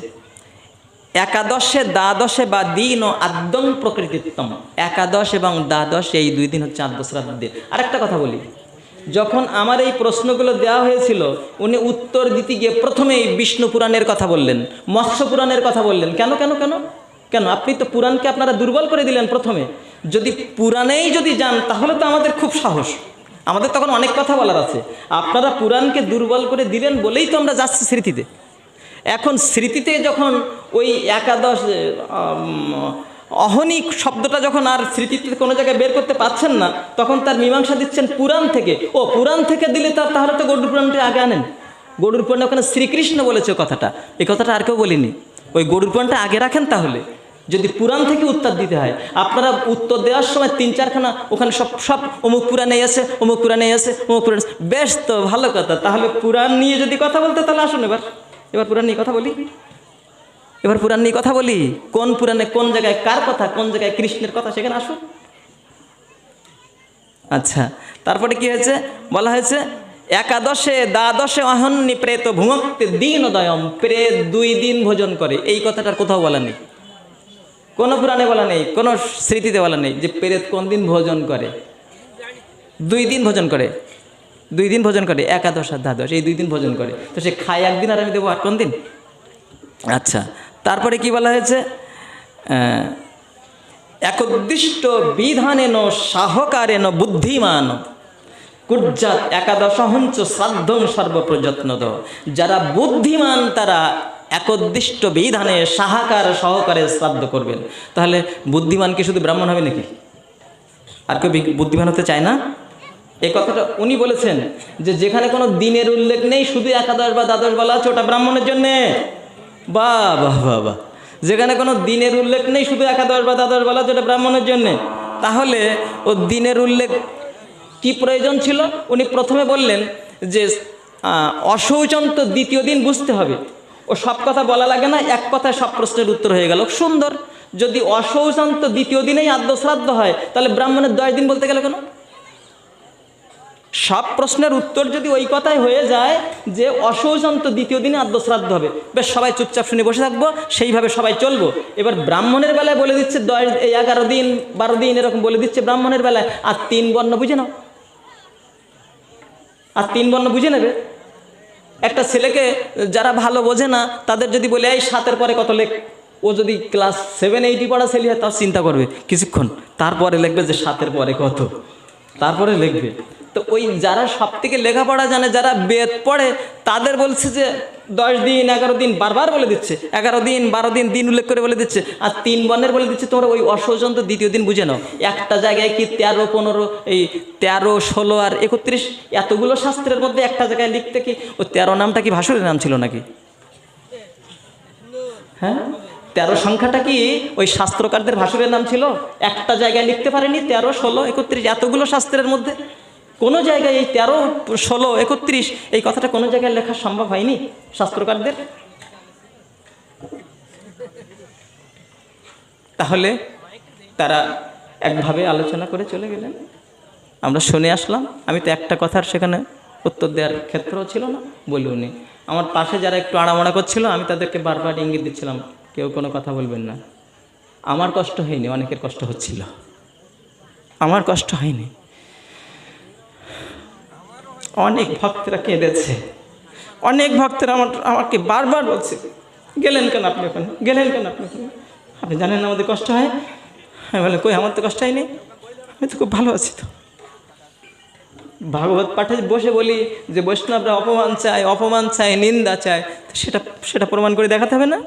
[SPEAKER 1] একাদশে দ্বাদশে বা দিন ও আদ্যং প্রকৃতিত্তম। একাদশ এবং দ্বাদশ এই 2 দিন হচ্ছে আদ্য শ্রাদ্ধ দিন। আরেকটা কথা বলি, যখন আমার এই প্রশ্নগুলো দেওয়া হয়েছিল উনি উত্তর দিতে গিয়ে প্রথমেই বিষ্ণু পুরাণের কথা বললেন, মৎস্য পুরাণের কথা বললেন। কেন কেন কেন কেন? আপনি তো পুরাণকে আপনারা দুর্বল করে দিলেন প্রথমে। যদি পুরাণেই যদি যান তাহলে তো আমাদের খুব সাহস, আমাদের তখন অনেক কথা বলার আছে। আপনারা পুরাণকে দুর্বল করে দিলেন বলেই তো আমরা যাচ্ছি স্মৃতিতে। এখন স্মৃতিতে যখন ওই একাদশ অহনিক শব্দটা যখন আর স্মৃতিতে কোনো জায়গায় বের করতে পারছেন না, তখন তার মীমাংসা দিচ্ছেন পুরাণ থেকে। ও পুরাণ থেকে দিলে তাহলে তো গরুড় পুরাণটা আগে আনেন। গরুড় পুরাণে ওখানে শ্রীকৃষ্ণ বলেছে কথাটা, এই কথাটা আর কেউ বলিনি। ওই গরুড় পুরাণটা আগে রাখেন। তাহলে যদি পুরাণ থেকে উত্তর দিতে হয়, আপনারা উত্তর দেওয়ার সময় 3-4খানা ওখানে সব অমুক পুরাণে আছে, অমুক পুরাণে আছে, অমুক পুরাণ। বেশ, তো ভালো কথা। তাহলে পুরাণ নিয়ে যদি কথা বলতে, তাহলে আসুন এবার পুরাণ নিয়ে কথা বলি। এবার পুরাণ নিয়ে কথা বলি। কোন পুরাণে কোন জায়গায় কার কথা, কোন জায়গায় কৃষ্ণের কথা, সেখানে আসুন। আচ্ছা, তারপরে কি হয়েছে? বলা হয়েছে একাদশে দ্বাদশে অহন্নি প্রেত ভুমক্তে দীনদয়ম। প্রেত 2 দিন ভোজন করে। এই কথাটার কোথাও বলা নেই, কোনো পুরাণে বলা নেই, কোনো স্মৃতিতে বলা নেই যে প্রেত কোন দিন ভোজন করে। 2 দিন ভোজন করে, 2 দিন ভোজন করে, একাদশ আর দ্বাদশ এই 2 দিন ভোজন করে। তো সে খায় একদিন আর আমি দেবো আর কোন দিন? আচ্ছা, তারপরে কি বলা হয়েছে? একোদ্দিষ্ট বিধানেন সাহকারেন বুদ্ধিমান কুর্জাত একাদশ হঞ্চ শ্রাদ্ধং সর্বপ্রযত্নদ। যারা বুদ্ধিমান তারা একোদ্দিষ্ট বিধানে সাহাকার সহকারে শ্রাদ্ধ করবেন। তাহলে বুদ্ধিমান কি শুধু ব্রাহ্মণ হবে নাকি? আর কেউ বুদ্ধিমান হতে চায় না? এই কথাটা উনি বলেছেন যে যেখানে কোনো দিনের উল্লেখ নেই, শুধু একাদশ বা দ্বাদশ বলা আছে, ওটা ব্রাহ্মণের জন্যে। বাহ বাহ বাহ বাহ, যেখানে কোনো দিনের উল্লেখ নেই, শুধু একাদশ বা দ্বাদশ বেলা, যেটা ব্রাহ্মণের জন্যে, তাহলে ও দিনের উল্লেখ কি প্রয়োজন ছিল? উনি প্রথমে বললেন যে অশৌচন্ত দ্বিতীয় দিন বুঝতে হবে। ও সব কথা বলা লাগে না, এক কথায় সব প্রশ্নের উত্তর হয়ে গেল, সুন্দর। যদি অশৌচন্ত দ্বিতীয় দিনেই আদ্য শ্রাদ্ধ হয়, তাহলে ব্রাহ্মণের 10 দিন বলতে গেল কেন? সব প্রশ্নের উত্তর যদি ওই কথাই হয়ে যায় যে অশৌচন্ত দ্বিতীয় দিনে আদ্য শ্রাদ্ধ হবে, বেশ সবাই চুপচাপ শুনে বসে থাকবো, সেইভাবে সবাই চলবো। এবার ব্রাহ্মণের বেলায় বলে দিচ্ছে 11 দিন 12 দিন এরকম বলে দিচ্ছে ব্রাহ্মণের বেলায়, আর 3 বর্ণ বুঝে নাও, আর 3 বর্ণ বুঝে নেবে। একটা ছেলেকে যারা ভালো বোঝে না তাদের যদি বলে এই 7-এর পরে কত লেখ, ও যদি ক্লাস 7-8 পড়া ছেলে হয় তাও চিন্তা করবে কিছুক্ষণ, তারপরে লিখবে যে 7-এর পরে কত, তারপরে লিখবে। তো ওই যারা সব থেকে লেখাপড়া জানে, যারা বেদ পড়ে, তাদের বলছে যে 10 দিন 11 দিন বারবার বলে দিচ্ছে, 11 দিন 12 দিন দিন উল্লেখ করে বলে দিচ্ছে, আর 3 বর্ণের বলে দিচ্ছে তোমরা ওই অশৌচন্ত দ্বিতীয় দিন বুঝে নাও। একটা জায়গায় কি 13, 15, এই 13, 16 আর 31 এতগুলো শাস্ত্রের মধ্যে একটা জায়গায় লিখতে কি ওই 13 নামটা কি ভাসুরের নাম ছিল নাকি? হ্যাঁ, 13 সংখ্যাটা কি ওই শাস্ত্রকারদের ভাসুরের নাম ছিল? একটা জায়গায় লিখতে পারেনি 13, 16, 31 এতগুলো শাস্ত্রের মধ্যে কোনো জায়গায় এই 13, 16, 31 এই কথাটা কোনো জায়গায় লেখা সম্ভব হয়নি শাস্ত্রকারদের। তাহলে তারা একভাবে আলোচনা করে চলে গেলেন, আমরা শুনে আসলাম। আমি তো একটা কথার সেখানে উত্তর দেওয়ার ক্ষেত্রও ছিল না, বলি উনি। আমার পাশে যারা একটু আড়ামাড়া করছিল, আমি তাদেরকে বারবার ইঙ্গিত দিচ্ছিলাম কেউ কোনো কথা বলবেন না। আমার কষ্ট হয়নি, অনেকের কষ্ট হচ্ছিল, আমার কষ্ট হয়নি। অনেক ভক্তরা কেঁদেছে, অনেক ভক্তরা আমাকে বারবার বলছে গেলেন কেন আপনি ওখানে, গেলেন কেন আপনি ওখানে, আপনি জানেন না আমাদের কষ্ট হয়। আমি বললাম কই, আমার তো কষ্ট হয়নি, আমি তো খুব ভালো আছি। তো ভাগবত পাঠে বসে বলি যে বৈষ্ণবরা অপমান চায় নিন্দা চায়, সেটা প্রমাণ করে দেখাতে হবে না?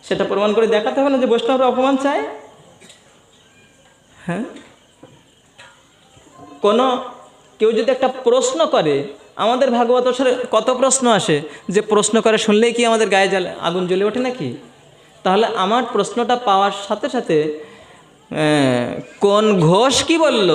[SPEAKER 1] সেটা প্রমাণ করে দেখাতে হবে না যে বৈষ্ণবরা অপমান চায়? হ্যাঁ, কেউ যদি একটা প্রশ্ন করে, আমাদের ভাগবত কত প্রশ্ন আসে, যে প্রশ্ন করে শুনলেই কি আমাদের গায়ে আগুন জ্বলে ওঠে নাকি? তাহলে আমার প্রশ্নটা পাওয়ার সাথে সাথে কোন ঘোষ কি বলল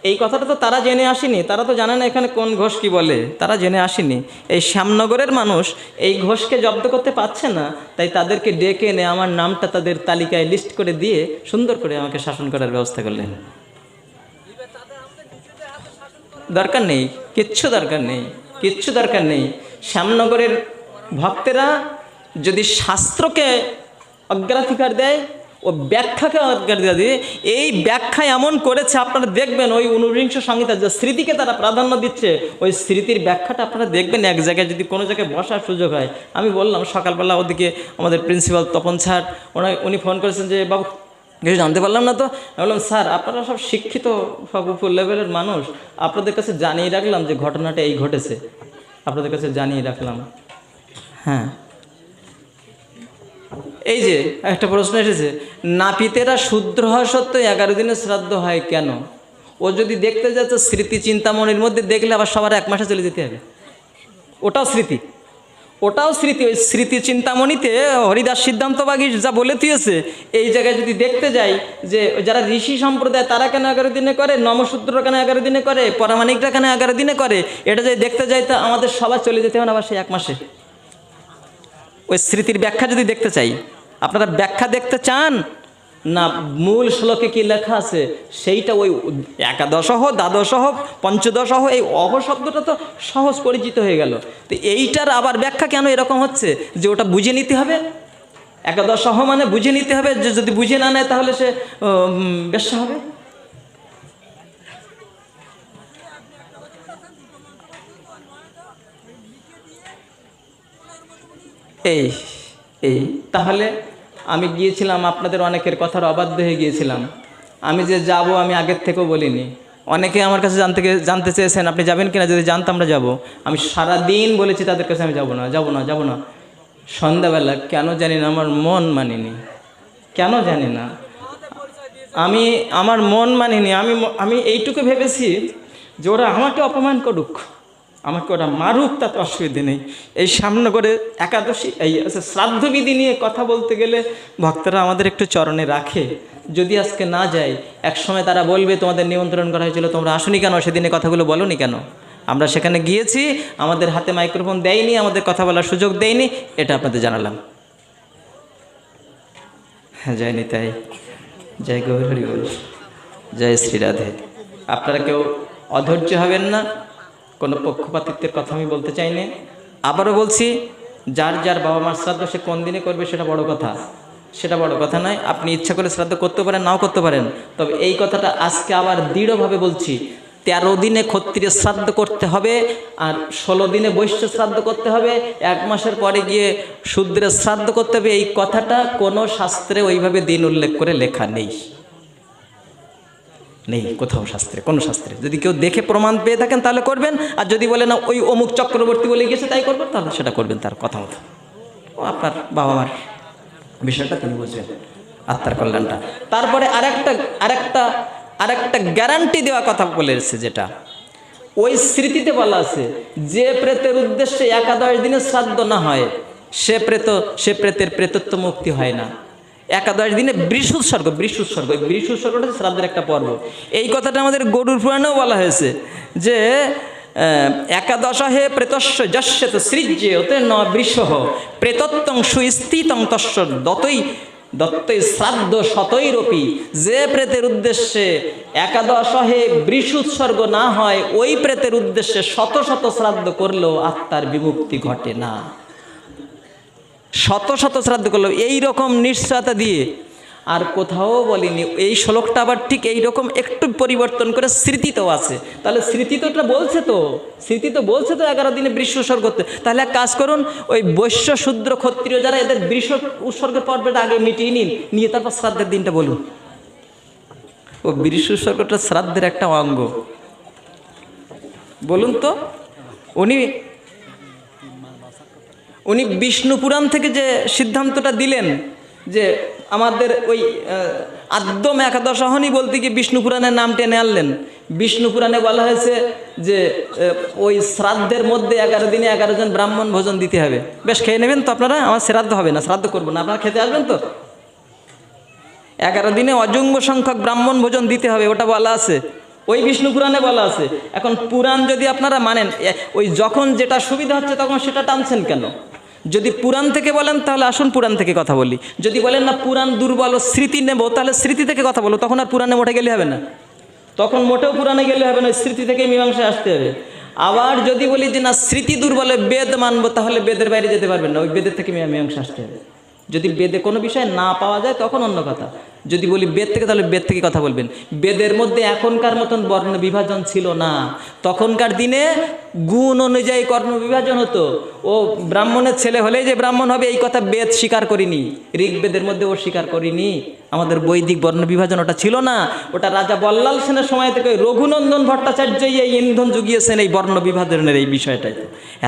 [SPEAKER 1] এই কথাটা তো তারা জেনে আসেনি, তারা তো জানে না এখানে কোন ঘোষ কি বলে, তারা জেনে আসেনি। এই শ্যামনগরের মানুষ এই ঘোষকে জব্দ করতে পারছে না, তাই তাদেরকে ডেকে এনে আমার নামটা তাদের তালিকায় লিস্ট করে দিয়ে সুন্দর করে আমাকে শাসন করার ব্যবস্থা করলেন। দরকার নেই, কিচ্ছু দরকার নেই, কিচ্ছু দরকার নেই। শ্যামনগরের ভক্তেরা যদি শাস্ত্রকে অগ্রাধিকার দেয় ও ব্যাখ্যাকে অগ্রাধিকার দিয়ে, এই ব্যাখ্যা এমন করেছে আপনারা দেখবেন, ওই 49 সংহিতা যে স্মৃতিকে তারা প্রাধান্য দিচ্ছে, ওই স্মৃতির ব্যাখ্যাটা আপনারা দেখবেন এক জায়গায় যদি কোনো জায়গায় বসার সুযোগ হয়। আমি বললাম সকালবেলা ওদিকে আমাদের প্রিন্সিপাল তপন স্যার উনি ফোন করেছেন যে বাবু কিছু জানতে পারলাম না। তো আমি বললাম স্যার আপনারা সব শিক্ষিত, সব উপর লেভেলের মানুষ, আপনাদের কাছে জানিয়ে রাখলাম যে ঘটনাটা এই ঘটেছে, আপনাদের কাছে জানিয়ে রাখলাম। হ্যাঁ, এই যে একটা প্রশ্ন এসেছে, নাপিতেরা শূদ্র হওয়া সত্ত্বেও 11 দিনের শ্রাদ্ধ হয় কেন? ও যদি দেখতে যাচ্ছে স্মৃতি চিন্তামণির মধ্যে দেখলে আবার সবার 1 মাসে চলে যেতে হবে, ওটাও স্মৃতি, ওটাও স্মৃতি। ওই স্মৃতি চিন্তামণিতে হরিদাস সিদ্ধান্তবাগী যা বলে দিয়েছে, এই জায়গায় যদি দেখতে যাই যে যারা ঋষি সম্প্রদায় তারা কেন 11 দিনে করে, নমশূদ্ররা কেন 11 দিনে করে, পরামাণিকরা কেন 11 দিনে করে, এটা যদি দেখতে যাই তো আমাদের সবার চলে যেতে হবে না আবার সেই 1 মাসে। ওই স্মৃতির ব্যাখ্যা যদি দেখতে চাই, আপনারা ব্যাখ্যা দেখতে চান না মূল শ্লোকে কি লেখা আছে সেইটা? ওই একাদশহ, দ্বাদশহ, পঞ্চদশহ এই অপশব্দটা তো সহজ পরিচিত হয়ে গেল। তো এইটার আবার ব্যাখ্যা কেন এরকম হচ্ছে যে ওটা বুঝে নিতে হবে? একাদশহ মানে বুঝে নিতে হবে, যে যদি বুঝে না নেয় তাহলে সে বেশ্যা হবে। এই তাহলে আমি গিয়েছিলাম, আপনাদের অনেকের কথার অবাধ্য হয়ে গিয়েছিলাম। আমি যে যাব আমি আগের থেকেও বলিনি, অনেকে আমার কাছে জানতে চেয়েছেন আপনি যাবেন কিনা, যদি জানতাম আমরা যাব। আমি সারাদিন বলেছি তাদের কাছে আমি যাব না। সন্ধ্যাবেলা কেন জানি না আমার মন মানেনি, কেন জানি না আমার মন মানেনি। আমি এইটুকু ভেবেছি যে ওরা আমাকে অপমান করুক, আমাকে ওরা মারুক, তাতে অসুবিধে নেই। এই সামনে করে একাদশী এই শ্রাদ্ধবিধি নিয়ে কথা বলতে গেলে ভক্তরা আমাদের একটু চরণে রাখে। যদি আজকে না যায়, এক সময় তারা বলবে তোমাদের নিমন্ত্রণ করা হয়েছিল, তোমরা আসোনি কেন, সেদিনে কথাগুলো বলোনি কেন। আমরা সেখানে গিয়েছি, আমাদের হাতে মাইক্রোফোন দেয়নি, আমাদের কথা বলার সুযোগ দেয়নি, এটা আপনাদের জানালাম। হ্যাঁ, জয় নিতাই, জয় গৌর হরি বল, জয় শ্রী রাধে। আপনারা কেউ অধৈর্য হবেন না, কোনো পক্ষপাতিত্বের কথা আমি বলতে চাই না। আবারও বলছি, যার যার বাবা মার শ্রাদ্ধ সে কোন দিনে করবে সেটা বড় কথা, সেটা বড় কথা নয়। আপনি ইচ্ছা করে শ্রাদ্ধ করতে পারেন, নাও করতে পারেন, তবে এই কথাটা আজকে আবার দৃঢ়ভাবে বলছি, 13 দিনে ক্ষত্রিয় শ্রাদ্ধ করতে হবে, আর 16 দিনে বৈশ্য শ্রাদ্ধ করতে হবে, 1 মাসের পরে গিয়ে শূদ্রের শ্রাদ্ধ করতে হবে। এই কথাটা কোনো শাস্ত্রে ওইভাবে দিন উল্লেখ করে লেখা নেই, নেই কোথাও শাস্ত্রে, কোনো শাস্ত্রে। যদি কেউ দেখে প্রমাণ পেয়ে থাকেন তাহলে করবেন, আর যদি বলে না ওই অমুক চক্রবর্তী বলে গেছে তাই করবেন, তাহলে সেটা করবেন তার কথা মতো। ও আপনার বাবা মার বিষয়টা তিনি বুঝবেন, আত্মার কল্যাণটা। তারপরে আরেকটা গ্যারান্টি দেওয়া কথা বলে এসেছে, যেটা ওই স্মৃতিতে বলা আছে, যে প্রেতের উদ্দেশ্যে 11 দিনে শ্রাদ্ধ না হয় সে প্রেতের প্রেতত্ব মুক্তি হয় না। 11 দিনে বৃষুৎসর্গ, ওই বৃষুৎসর্গটা শ্রাদ্ধের একটা পর্ব। এই কথাটা আমাদের গরুর পুরাণেও বলা হয়েছে যে একাদশহে প্রেতস্য যস্যত সৃজ্যেয়তে ন বৃষহ প্রেতত্বং সুস্থিতং তস্য দত্তই শ্রাদ্ধ শতৈরপি। যে প্রেতের উদ্দেশ্যে 11 বৃষুৎসর্গ না হয়, ওই প্রেতের উদ্দেশ্যে 100 শ্রাদ্ধ করলেও আত্মার বিমুক্তি ঘটে না। 100 শ্রাদ্ধ করলেও, এইরকম নিশ্চয়তা দিয়ে আর কোথাও বলিনি। এই শ্লোকটা আবার ঠিক এইরকম একটু পরিবর্তন করে স্মৃতিতেও আছে। তাহলে স্মৃতি তো 11 দিনে বৃষ উৎসর্গ করতে। তাহলে এক কাজ করুন, ওই বৈশ্য শূদ্র ক্ষত্রিয় যারা, এদের বৃষ উৎসর্গের পর্বটা আগে মিটিয়ে নিয়ে তারপর শ্রাদ্ধের দিনটা বলুন। ও বৃষ উৎসর্গটা শ্রাদ্ধের একটা অঙ্গ, বলুন তো। উনি বিষ্ণু পুরাণ থেকে যে সিদ্ধান্তটা দিলেন যে আমাদের ওই আদ্যম একাদশহনি বলতে গিয়ে বিষ্ণু পুরাণের নাম টেনে আনলেন। বিষ্ণু পুরাণে বলা হয়েছে যে ওই শ্রাদ্ধের মধ্যে 11 দিনে 11 জন ব্রাহ্মণ ভোজন দিতে হবে। বেশ, খেয়ে নেবেন তো আপনারা, আমার শ্রাদ্ধ হবে না, শ্রাদ্ধ করবো না, আপনারা খেতে আসবেন তো। 11 দিনে অজুঙ্গ সংখ্যক ব্রাহ্মণ ভোজন দিতে হবে, ওটা বলা আছে, ওই বিষ্ণু পুরাণে বলা আছে। এখন পুরাণ যদি আপনারা মানেন, ওই যখন যেটা সুবিধা হচ্ছে তখন সেটা টানছেন কেন? যদি পুরাণ থেকে বলেন তাহলে আসুন পুরাণ থেকে কথা বলি। যদি বলেন না পুরাণ দুর্বল, স্মৃতি নেব, তাহলে স্মৃতি থেকে কথা বলো। তখন আর পুরাণে মোটে গেলে হবে না, তখন মোটেও পুরাণে গেলে হবে না, স্মৃতি থেকে মীমাংসায় আসতে হবে। আবার যদি বলি যে না স্মৃতি দুর্বলে বেদ মানবো, তাহলে বেদের বাইরে যেতে পারবেন না, ওই বেদের থেকে মীমাংসা আসতে হবে। যদি বেদে কোনো বিষয় না পাওয়া যায় তখন অন্য কথা। যদি বলি বেদ থেকে, তাহলে বেদ থেকে কথা বলবেন। বেদের মধ্যে এখনকার মতন বর্ণ বিভাজন ছিল না। তখনকার দিনে গুণ অনুযায়ী কর্ম বিভাজন হতো। ও ব্রাহ্মণের ছেলে হলেই যে ব্রাহ্মণ হবে এই কথা বেদ স্বীকার করিনি, ঋগ্বেদের মধ্যে ও স্বীকার করিনি। আমাদের বৈদিক বর্ণ বিভাজন ওটা ছিল না। ওটা রাজা বল্লাল সেনের সময় থেকে রঘুনন্দন ভট্টাচার্যই এই ইন্ধন জুগিয়েছেন এই বর্ণ বিভাজনের এই বিষয়টাই।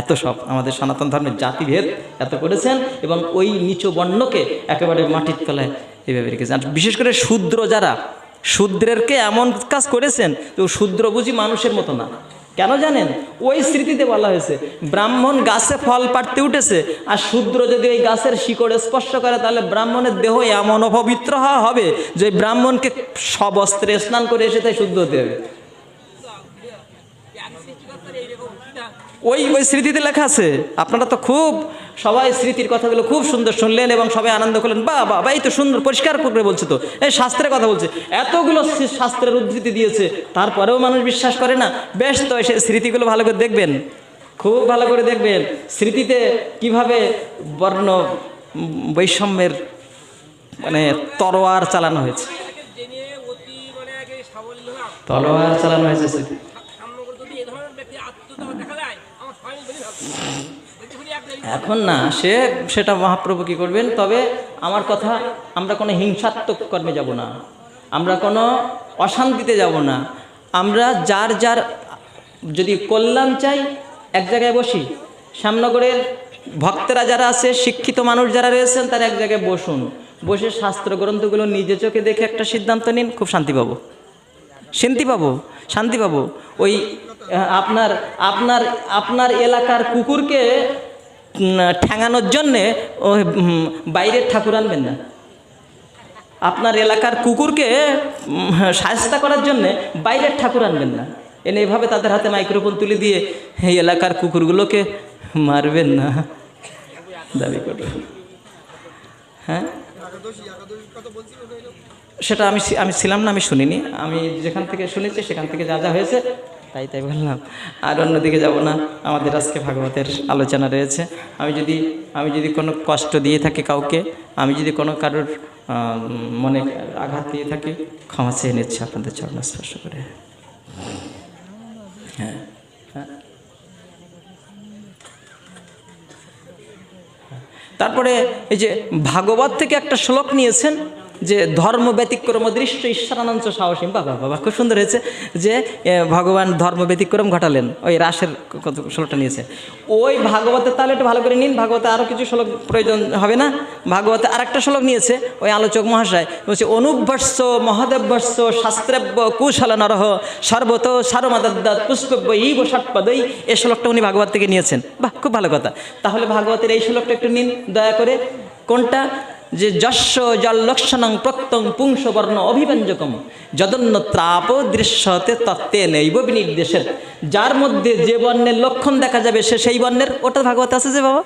[SPEAKER 1] এত সব আমাদের সনাতন ধর্মের জাতিভেদ এত করেছেন, এবং ওই নিচু বর্ণকে একেবারে মাটির তলায় এইভাবে রেখেছেন। আর বিশেষ করে শূদ্র যারা, শূদ্রেরকে এমন কাজ করেছেন তো শূদ্র বুঝি মানুষের মতো না। কেন জানেন? ওই স্মৃতিতে বলা হয়েছে ব্রাহ্মণ গাছে ফল পাড়তে উঠেছে, আর শূদ্র যদি এই গাছের শিকড়ে স্পর্শ করে তাহলে ব্রাহ্মণের দেহ এমন অপবিত্র হওয়া হবে যে ব্রাহ্মণকে সবস্ত্রে স্নান করে এসে তাই শুদ্ধ হতে হবে। ওই স্মৃতিতে লেখা আছে। আপনারা তো খুব সবাই স্মৃতির কথাগুলো খুব সুন্দর শুনলেন এবং সবাই আনন্দ করলেন, বাহ, এই তো সুন্দর পরিষ্কার করে বলছে, তো এই শাস্ত্রের কথা বলছে, এতগুলো শাস্ত্রের উদ্ধৃতি দিয়েছে, তারপরেও মানুষ বিশ্বাস করে না। বেশ, তো সেই স্মৃতিগুলো ভালো করে দেখবেন, খুব ভালো করে দেখবেন স্মৃতিতে কিভাবে বর্ণ বৈষম্যের মানে তলোয়ার চালানো হয়েছে, তলোয়ার চালানো হয়েছে স্মৃতি। এখন না সেটা মহাপ্রভু কি করবেন। তবে আমার কথা, আমরা কোনো হিংসাত্মক কর্মে যাব না, আমরা কোনো অশান্তিতে যাব না। আমরা যার যদি কল্যাণ চাই এক জায়গায় বসি। শ্যামনগরের ভক্তরা যারা আছে, শিক্ষিত মানুষ যারা রয়েছেন, তারা এক জায়গায় বসুন, বসে শাস্ত্র গ্রন্থগুলো নিজে চোখে দেখে একটা সিদ্ধান্ত নিন, খুব শান্তি পাবো। ওই আপনার আপনার আপনার এলাকার কুকুরকে ঠ্যাঙানোর জন্যে বাইরের ঠাকুর আনবেন না। আপনার এলাকার কুকুরকে শায়েস্তা করার জন্যে বাইরের ঠাকুর আনবেন না। এনে এভাবে তাদের হাতে মাইক্রোফোন তুলে দিয়ে এই এলাকার কুকুরগুলোকে মারবেন না দাবি করবেন। হ্যাঁ, সেটা আমি ছিলাম না, আমি শুনিনি। আমি যেখান থেকে শুনেছি সেখান থেকে যা যা হয়েছে তাই তাই বললাম, আর অন্যদিকে যাব না। আমাদের আজকে ভাগবতের আলোচনা রয়েছে। আমি যদি কোনো কষ্ট দিয়ে থাকি কাউকে, আমি যদি কোনো কারোর মনে আঘাত দিয়ে থাকি, ক্ষমা চেয়ে নিচ্ছি আপনাদের চরণ স্পর্শ করে। হ্যাঁ, তারপরে এই যে ভাগবত থেকে একটা শ্লোক নিয়েছেন যে ধর্ম ব্যতিক্রম দৃষ্ট ঈশ্বরানঞ্চ সাহসী। বাবা বাবা, খুব সুন্দর হয়েছে যে ভগবান ধর্ম ব্যতিক্রম ঘটালেন। ওই রাসের কত শ্লোকটা নিয়েছে ওই ভাগবতে, তাহলে একটু ভালো করে নিন। ভাগবতে আরও কিছু শ্লোক প্রয়োজন হবে না। ভাগবতে আর একটা শ্লোক নিয়েছে ওই আলোচক মহাশয়, বলছে অনুভ্যস্য মহাদেব্যস্য শাস্ত্রেব্য কুশল নরহ সর্বত সারমাদাদ্দাত পুষ্পব্য ইব ষটপদই। এই শ্লোকটা উনি ভাগবত থেকে নিয়েছেন। বাহ, খুব ভালো কথা। তাহলে ভাগবতের এই শ্লোকটা একটু নিন দয়া করে। কোনটা? যে যস্য জল্লক্ষণং প্রত্যং পুংসবর্ণ অভিব্যঞ্জকম যদন্য ত্রাপ দৃশ্যতে তত্ত্বে নৈব বিনির্দেশের। যার মধ্যে যে বর্ণের লক্ষণ দেখা যাবে সে সেই বর্ণের। ওটা ভাগবত আছে যে বাবা,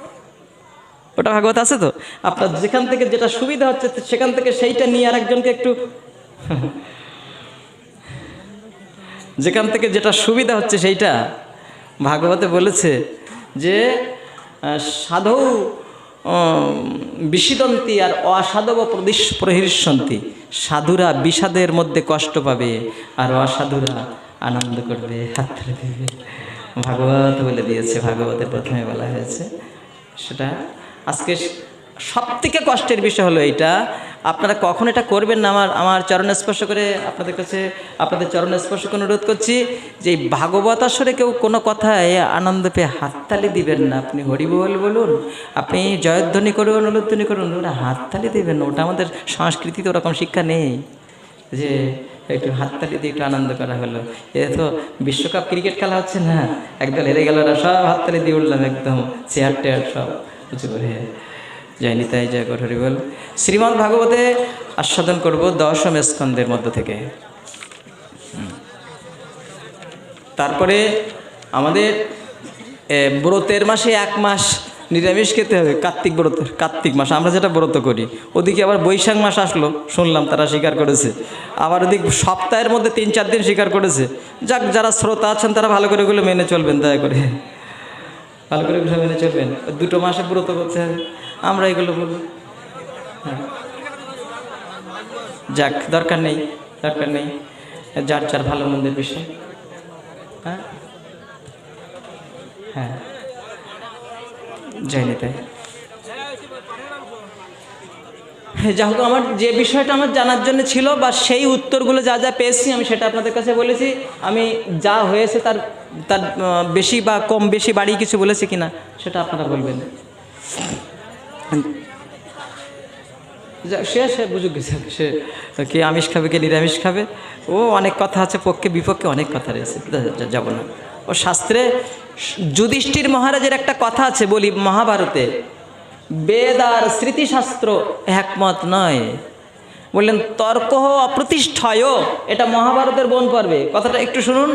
[SPEAKER 1] ওটা ভাগবত আছে তো। আপনার যেখান থেকে যেটা সুবিধা হচ্ছে সেখান থেকে সেইটা নিয়ে আর একজনকে একটু যেখান থেকে যেটা সুবিধা হচ্ছে সেইটা ভাগবতে বলেছে যে সাধু বিষিদন্তি আর অসাধব প্রহৃষ্যন্তি। সাধুরা বিষাদের মধ্যে কষ্ট পাবে আর অসাধুরা আনন্দ করবে, হাত তুলে দেবে। ভাগবত বলে দিয়েছে, ভাগবতের প্রথমে বলা হয়েছে সেটা। আজকে সব থেকে কষ্টের বিষয় হলো এইটা। আপনারা কখন এটা করবেন না, আমার চরণ স্পর্শ করে আপনাদের কাছে, আপনাদের চরণ স্পর্শ করে অনুরোধ করছি যে এই ভাগবত আসরে কেউ কোনো কথায় আনন্দ পেয়ে হাততালি দিবেন না। আপনি হরিবোল বলুন, আপনি জয়ধ্বনি করুন, উলুধ্বনি করুন, ওটা হাততালি দিবেন না। ওটা আমাদের সংস্কৃতিতে ওরকম শিক্ষা নেই যে একটু হাততালি দিয়ে একটু আনন্দ করা হলো। এ তো বিশ্বকাপ ক্রিকেট খেলা হচ্ছে না, একদল হেরে গেল, ওরা সব হাততালি দিয়ে উঠলাম একদম, চেয়ার টেয়ার সব উঁচু করে। জয় নিতাই, জয় গৌর হরি বল। শ্রীমদ্ ভাগবতে আস্বাদন করব 10ম স্কন্ধের মধ্য থেকে। তারপরে আমাদের ব্রতের মাসে 1 মাস নিরামিষ খেতে হবে, কার্তিক মাস আমরা যেটা ব্রত করি। ওদিকে আবার বৈশাখ মাস আসলো, শুনলাম তারা স্বীকার করেছে। আবার ওদিকে সপ্তাহের মধ্যে 3-4 দিন স্বীকার করেছে। যাক, যারা শ্রোতা আছেন তারা ভালো করে ওগুলো মেনে চলবেন, দয়া করে ভালো করে ওগুলো মেনে চলবেন। 2 মাসে ব্রত করতে হবে, আমরা এগুলো বলবো। হ্যাঁ, যাক, দরকার নেই, যার যার ভালো মন্দের বিষয়। হ্যাঁ হ্যাঁ, জয় নিতাই। যাই হোক, আমার যে বিষয়টা আমার জানার জন্য ছিল বা সেই উত্তরগুলো যা যা পেয়েছি আমি সেটা আপনাদের কাছে বলেছি। আমি যা হয়েছে তার বেশি বা কম বেশি বাড়িয়ে কিছু বলেছি কিনা সেটা আপনারা বলবেন। সে বুঝুক গেছে, সে কে আমিষ খাবে কে নিরামিষ খাবে, ও অনেক কথা আছে, পক্ষে বিপক্ষে অনেক কথা রয়েছে, যাব না। ও শাস্ত্রে যুধিষ্ঠির মহারাজের একটা কথা আছে, বলি মহাভারতে, বেদ আর স্মৃতিশাস্ত্র একমত নয়। বললেন তর্ক অপ্রতিষ্ঠায়, এটা মহাভারতের বন পর্বে, কথাটা একটু শুনুন।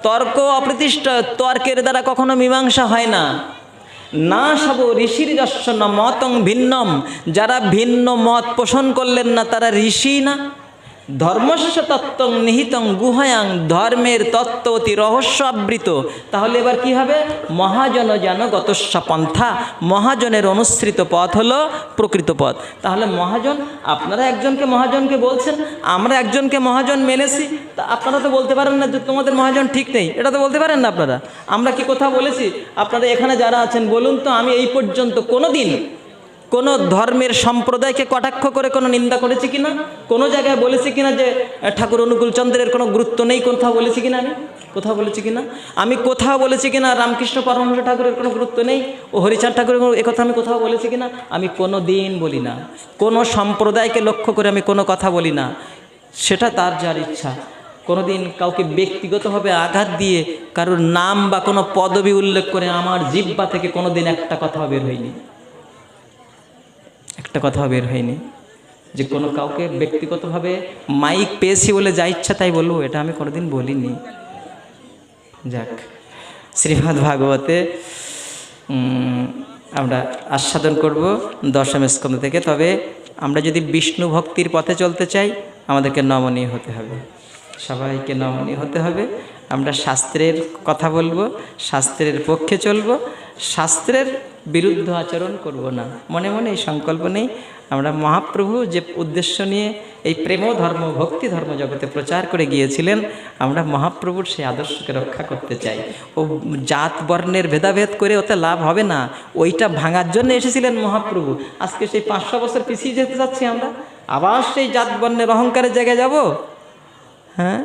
[SPEAKER 1] তর্ক অপ্রতিষ্ঠা, তর্কের দ্বারা কখনো মীমাংসা হয় না। না সব ঋষির যশন মতং ভিন্নম, যারা ভিন্ন মত পোষণ করলেন না তারা ঋষি না। ধর্মস্য তত্ত্বং নিহিতং গুহায়াং, ধর্মের তত্ত্ব অতি রহস্য আবৃত। তাহলে এবার কি হবে? মহাজন যেন গতস্য পন্থা, মহাজনের অনুসৃত পথ হলো প্রকৃত পথ। তাহলে মহাজন, আপনারা একজনকে মহাজনকে বলছেন, আমরা একজনকে মহাজন মেনেছি, তা আপনারা তো বলতে পারেন না যে তোমাদের মহাজন ঠিক নেই, এটা তো বলতে পারেন না আপনারা। আমরা কি কোথাও বলেছি? আপনারা এখানে যারা আছেন বলুন তো, আমি এই পর্যন্ত কোনো দিন কোনো ধর্মের সম্প্রদায়কে কটাক্ষ করে কোনো নিন্দা করেছি কিনা? কোনো জায়গায় বলেছি কিনা যে ঠাকুর অনুকূল চন্দ্রের কোনো গুরুত্ব নেই? কোথাও বলেছি কিনা? কোথাও বলেছি কিনা? আমি কোথাও বলেছি কিনা রামকৃষ্ণ পরমহংস ঠাকুরের কোনো গুরুত্ব নেই ও হরিচাঁদ ঠাকুরের একথা আমি কোথাও বলেছি কিনা? আমি কোনো দিন বলি না। কোনো সম্প্রদায়কে লক্ষ্য করে আমি কোনো কথা বলি না, সেটা তার যার ইচ্ছা। কোনোদিন কাউকে ব্যক্তিগতভাবে আঘাত দিয়ে কারোর নাম বা কোনো পদবি উল্লেখ করে আমার জিহ্বা থেকে কোনোদিন একটা কথাও বের হয়নি, একটা কথাও বের হয়নি যে কোনো কাউকে ব্যক্তিগতভাবে মাইক পেয়েছি বলে যা ইচ্ছা তাই বলবো, এটা আমি কোনোদিন বলিনি। যাক, শ্রীমদ্ ভাগবতে আমরা আস্বাদন করব দশম স্কন্ধ থেকে। তবে আমরা যদি বিষ্ণু ভক্তির পথে চলতে চাই আমাদেরকে নমনীয় হতে হবে, সবাইকে নমনীয় হতে হবে। আমরা শাস্ত্রের কথা বলবো, শাস্ত্রের পক্ষে চলবো, শাস্ত্রের বিরুদ্ধ আচরণ করব না। মনে মনে এই সংকল্প নেই। আমরা মহাপ্রভু যে উদ্দেশ্য নিয়ে এই প্রেম ধর্ম ভক্তি ধর্ম জগতে প্রচার করে গিয়েছিলেন, আমরা মহাপ্রভুর সেই আদর্শকে রক্ষা করতে চাই। ও জাত বর্ণের ভেদাভেদ করে ওতে লাভ হবে না, ওইটা ভাঙার জন্য এসেছিলেন মহাপ্রভু। আজকে সেই 500 বছর পিছিয়ে যেতে যাচ্ছি আমরা, আবার সেই জাত বর্ণের অহংকারের জায়গায় যাব। হ্যাঁ,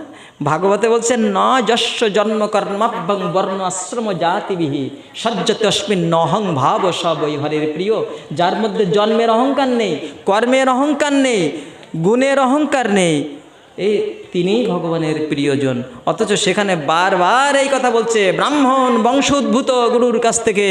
[SPEAKER 1] ভাগবতে বলছেন ন যস্য জন্ম কর্মাভ্যং বর্ণ আশ্রম জাতিবিহি সজ্জতে অস্মিন নহং ভাব সবই হরির প্রিয়। যার মধ্যে জন্মের অহংকার নেই, কর্মের অহংকার নেই, গুণের অহংকার নেই, এই তিনিই ভগবানের প্রিয়জন। অথচ সেখানে বারবার এই কথা বলছে, ব্রাহ্মণ বংশ উদ্ভূত গুরুর কাছ থেকে,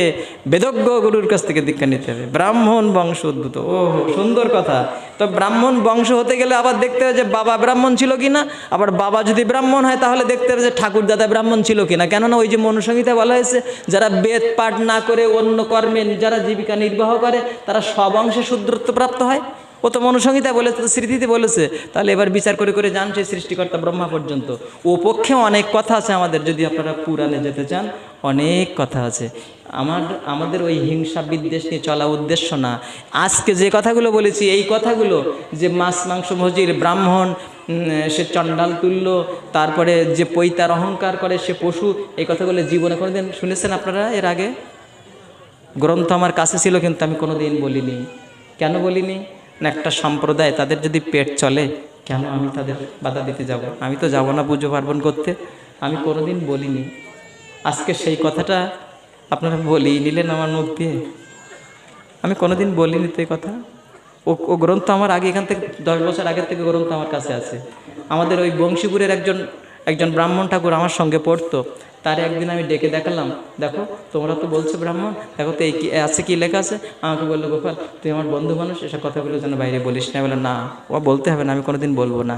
[SPEAKER 1] বেদজ্ঞ গুরুর কাছ থেকে দীক্ষা নিতে হবে। ব্রাহ্মণ বংশ উদ্ভূত, ও সুন্দর কথা। তো ব্রাহ্মণ বংশ হতে গেলে আবার দেখতে হবে যে বাবা ব্রাহ্মণ ছিল কিনা, আবার বাবা যদি ব্রাহ্মণ হয় তাহলে দেখতে হবে যে ঠাকুর দাদা ব্রাহ্মণ ছিল কিনা। কেননা ওই যে মনুসংহিতা বলা হয়েছে, যারা বেদ পাঠ না করে অন্য কর্মে যারা জীবিকা নির্বাহ করে তারা সব অংশে শূদ্রত্ব প্রাপ্ত হয়। ও তো মনুসংহিতা বলেছে, তো স্মৃতিতে বলেছে। তাহলে এবার বিচার করে করে যান সেই সৃষ্টিকর্তা ব্রহ্মা পর্যন্ত। ও পক্ষে অনেক কথা আছে আমাদের, যদি আপনারা পুরাণে যেতে চান অনেক কথা আছে। আমাদের ওই হিংসা বিদ্বেষ নিয়ে চলা উদ্দেশ্য না। আজকে যে কথাগুলো বলেছি, এই কথাগুলো যে মাছ মাংস ভোজির ব্রাহ্মণ সে চণ্ডাল তুল্য, তারপরে যে পৈতার অহংকার করে সে পশু, এই কথাগুলো জীবনে কোনোদিন শুনেছেন আপনারা এর আগে? গ্রন্থ আমার কাছে ছিল কিন্তু আমি কোনোদিন বলিনি। কেন বলিনি না, একটা সম্প্রদায় তাদের যদি পেট চলে, কেন আমি তাদের বাধা দিতে যাব? আমি তো যাব না পুজো পার্বণ করতে, আমি কোনোদিন বলিনি। আজকে সেই কথাটা আপনারা বলেই নিলেন আমার মুখ দিয়ে। আমি কোনোদিন বলিনি তো এই কথা। ও গ্রন্থ আমার আগে, এখান থেকে 10 বছর আগের থেকে গ্রন্থ আমার কাছে আছে। আমাদের ওই বংশীপুরের একজন ব্রাহ্মণ ঠাকুর আমার সঙ্গে পড়তো, তার একদিন আমি ডেকে দেখালাম, দেখো তোমরা তো বলছো ব্রাহ্মণ, দেখো তো এই কি আছে, কি লেখা আছে। আমাকে বললো, গোপাল তুই আমার বন্ধু মানুষ, এসব কথাগুলো যেন বাইরে বলিস না। বলে না, ও বলতে হবে না, আমি কোনোদিন বলবো না।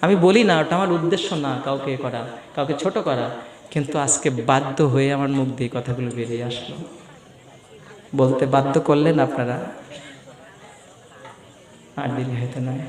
[SPEAKER 1] আমি বলি না, ওটা আমার উদ্দেশ্য না কাউকে করা, কাউকে ছোট করা। কিন্তু আজকে বাধ্য হয়ে আমার মুখ দিয়ে কথাগুলো বেরিয়ে আসলো। বলতে বাধ্য করলেন আপনারা, আর দেরি হয়তো নয়।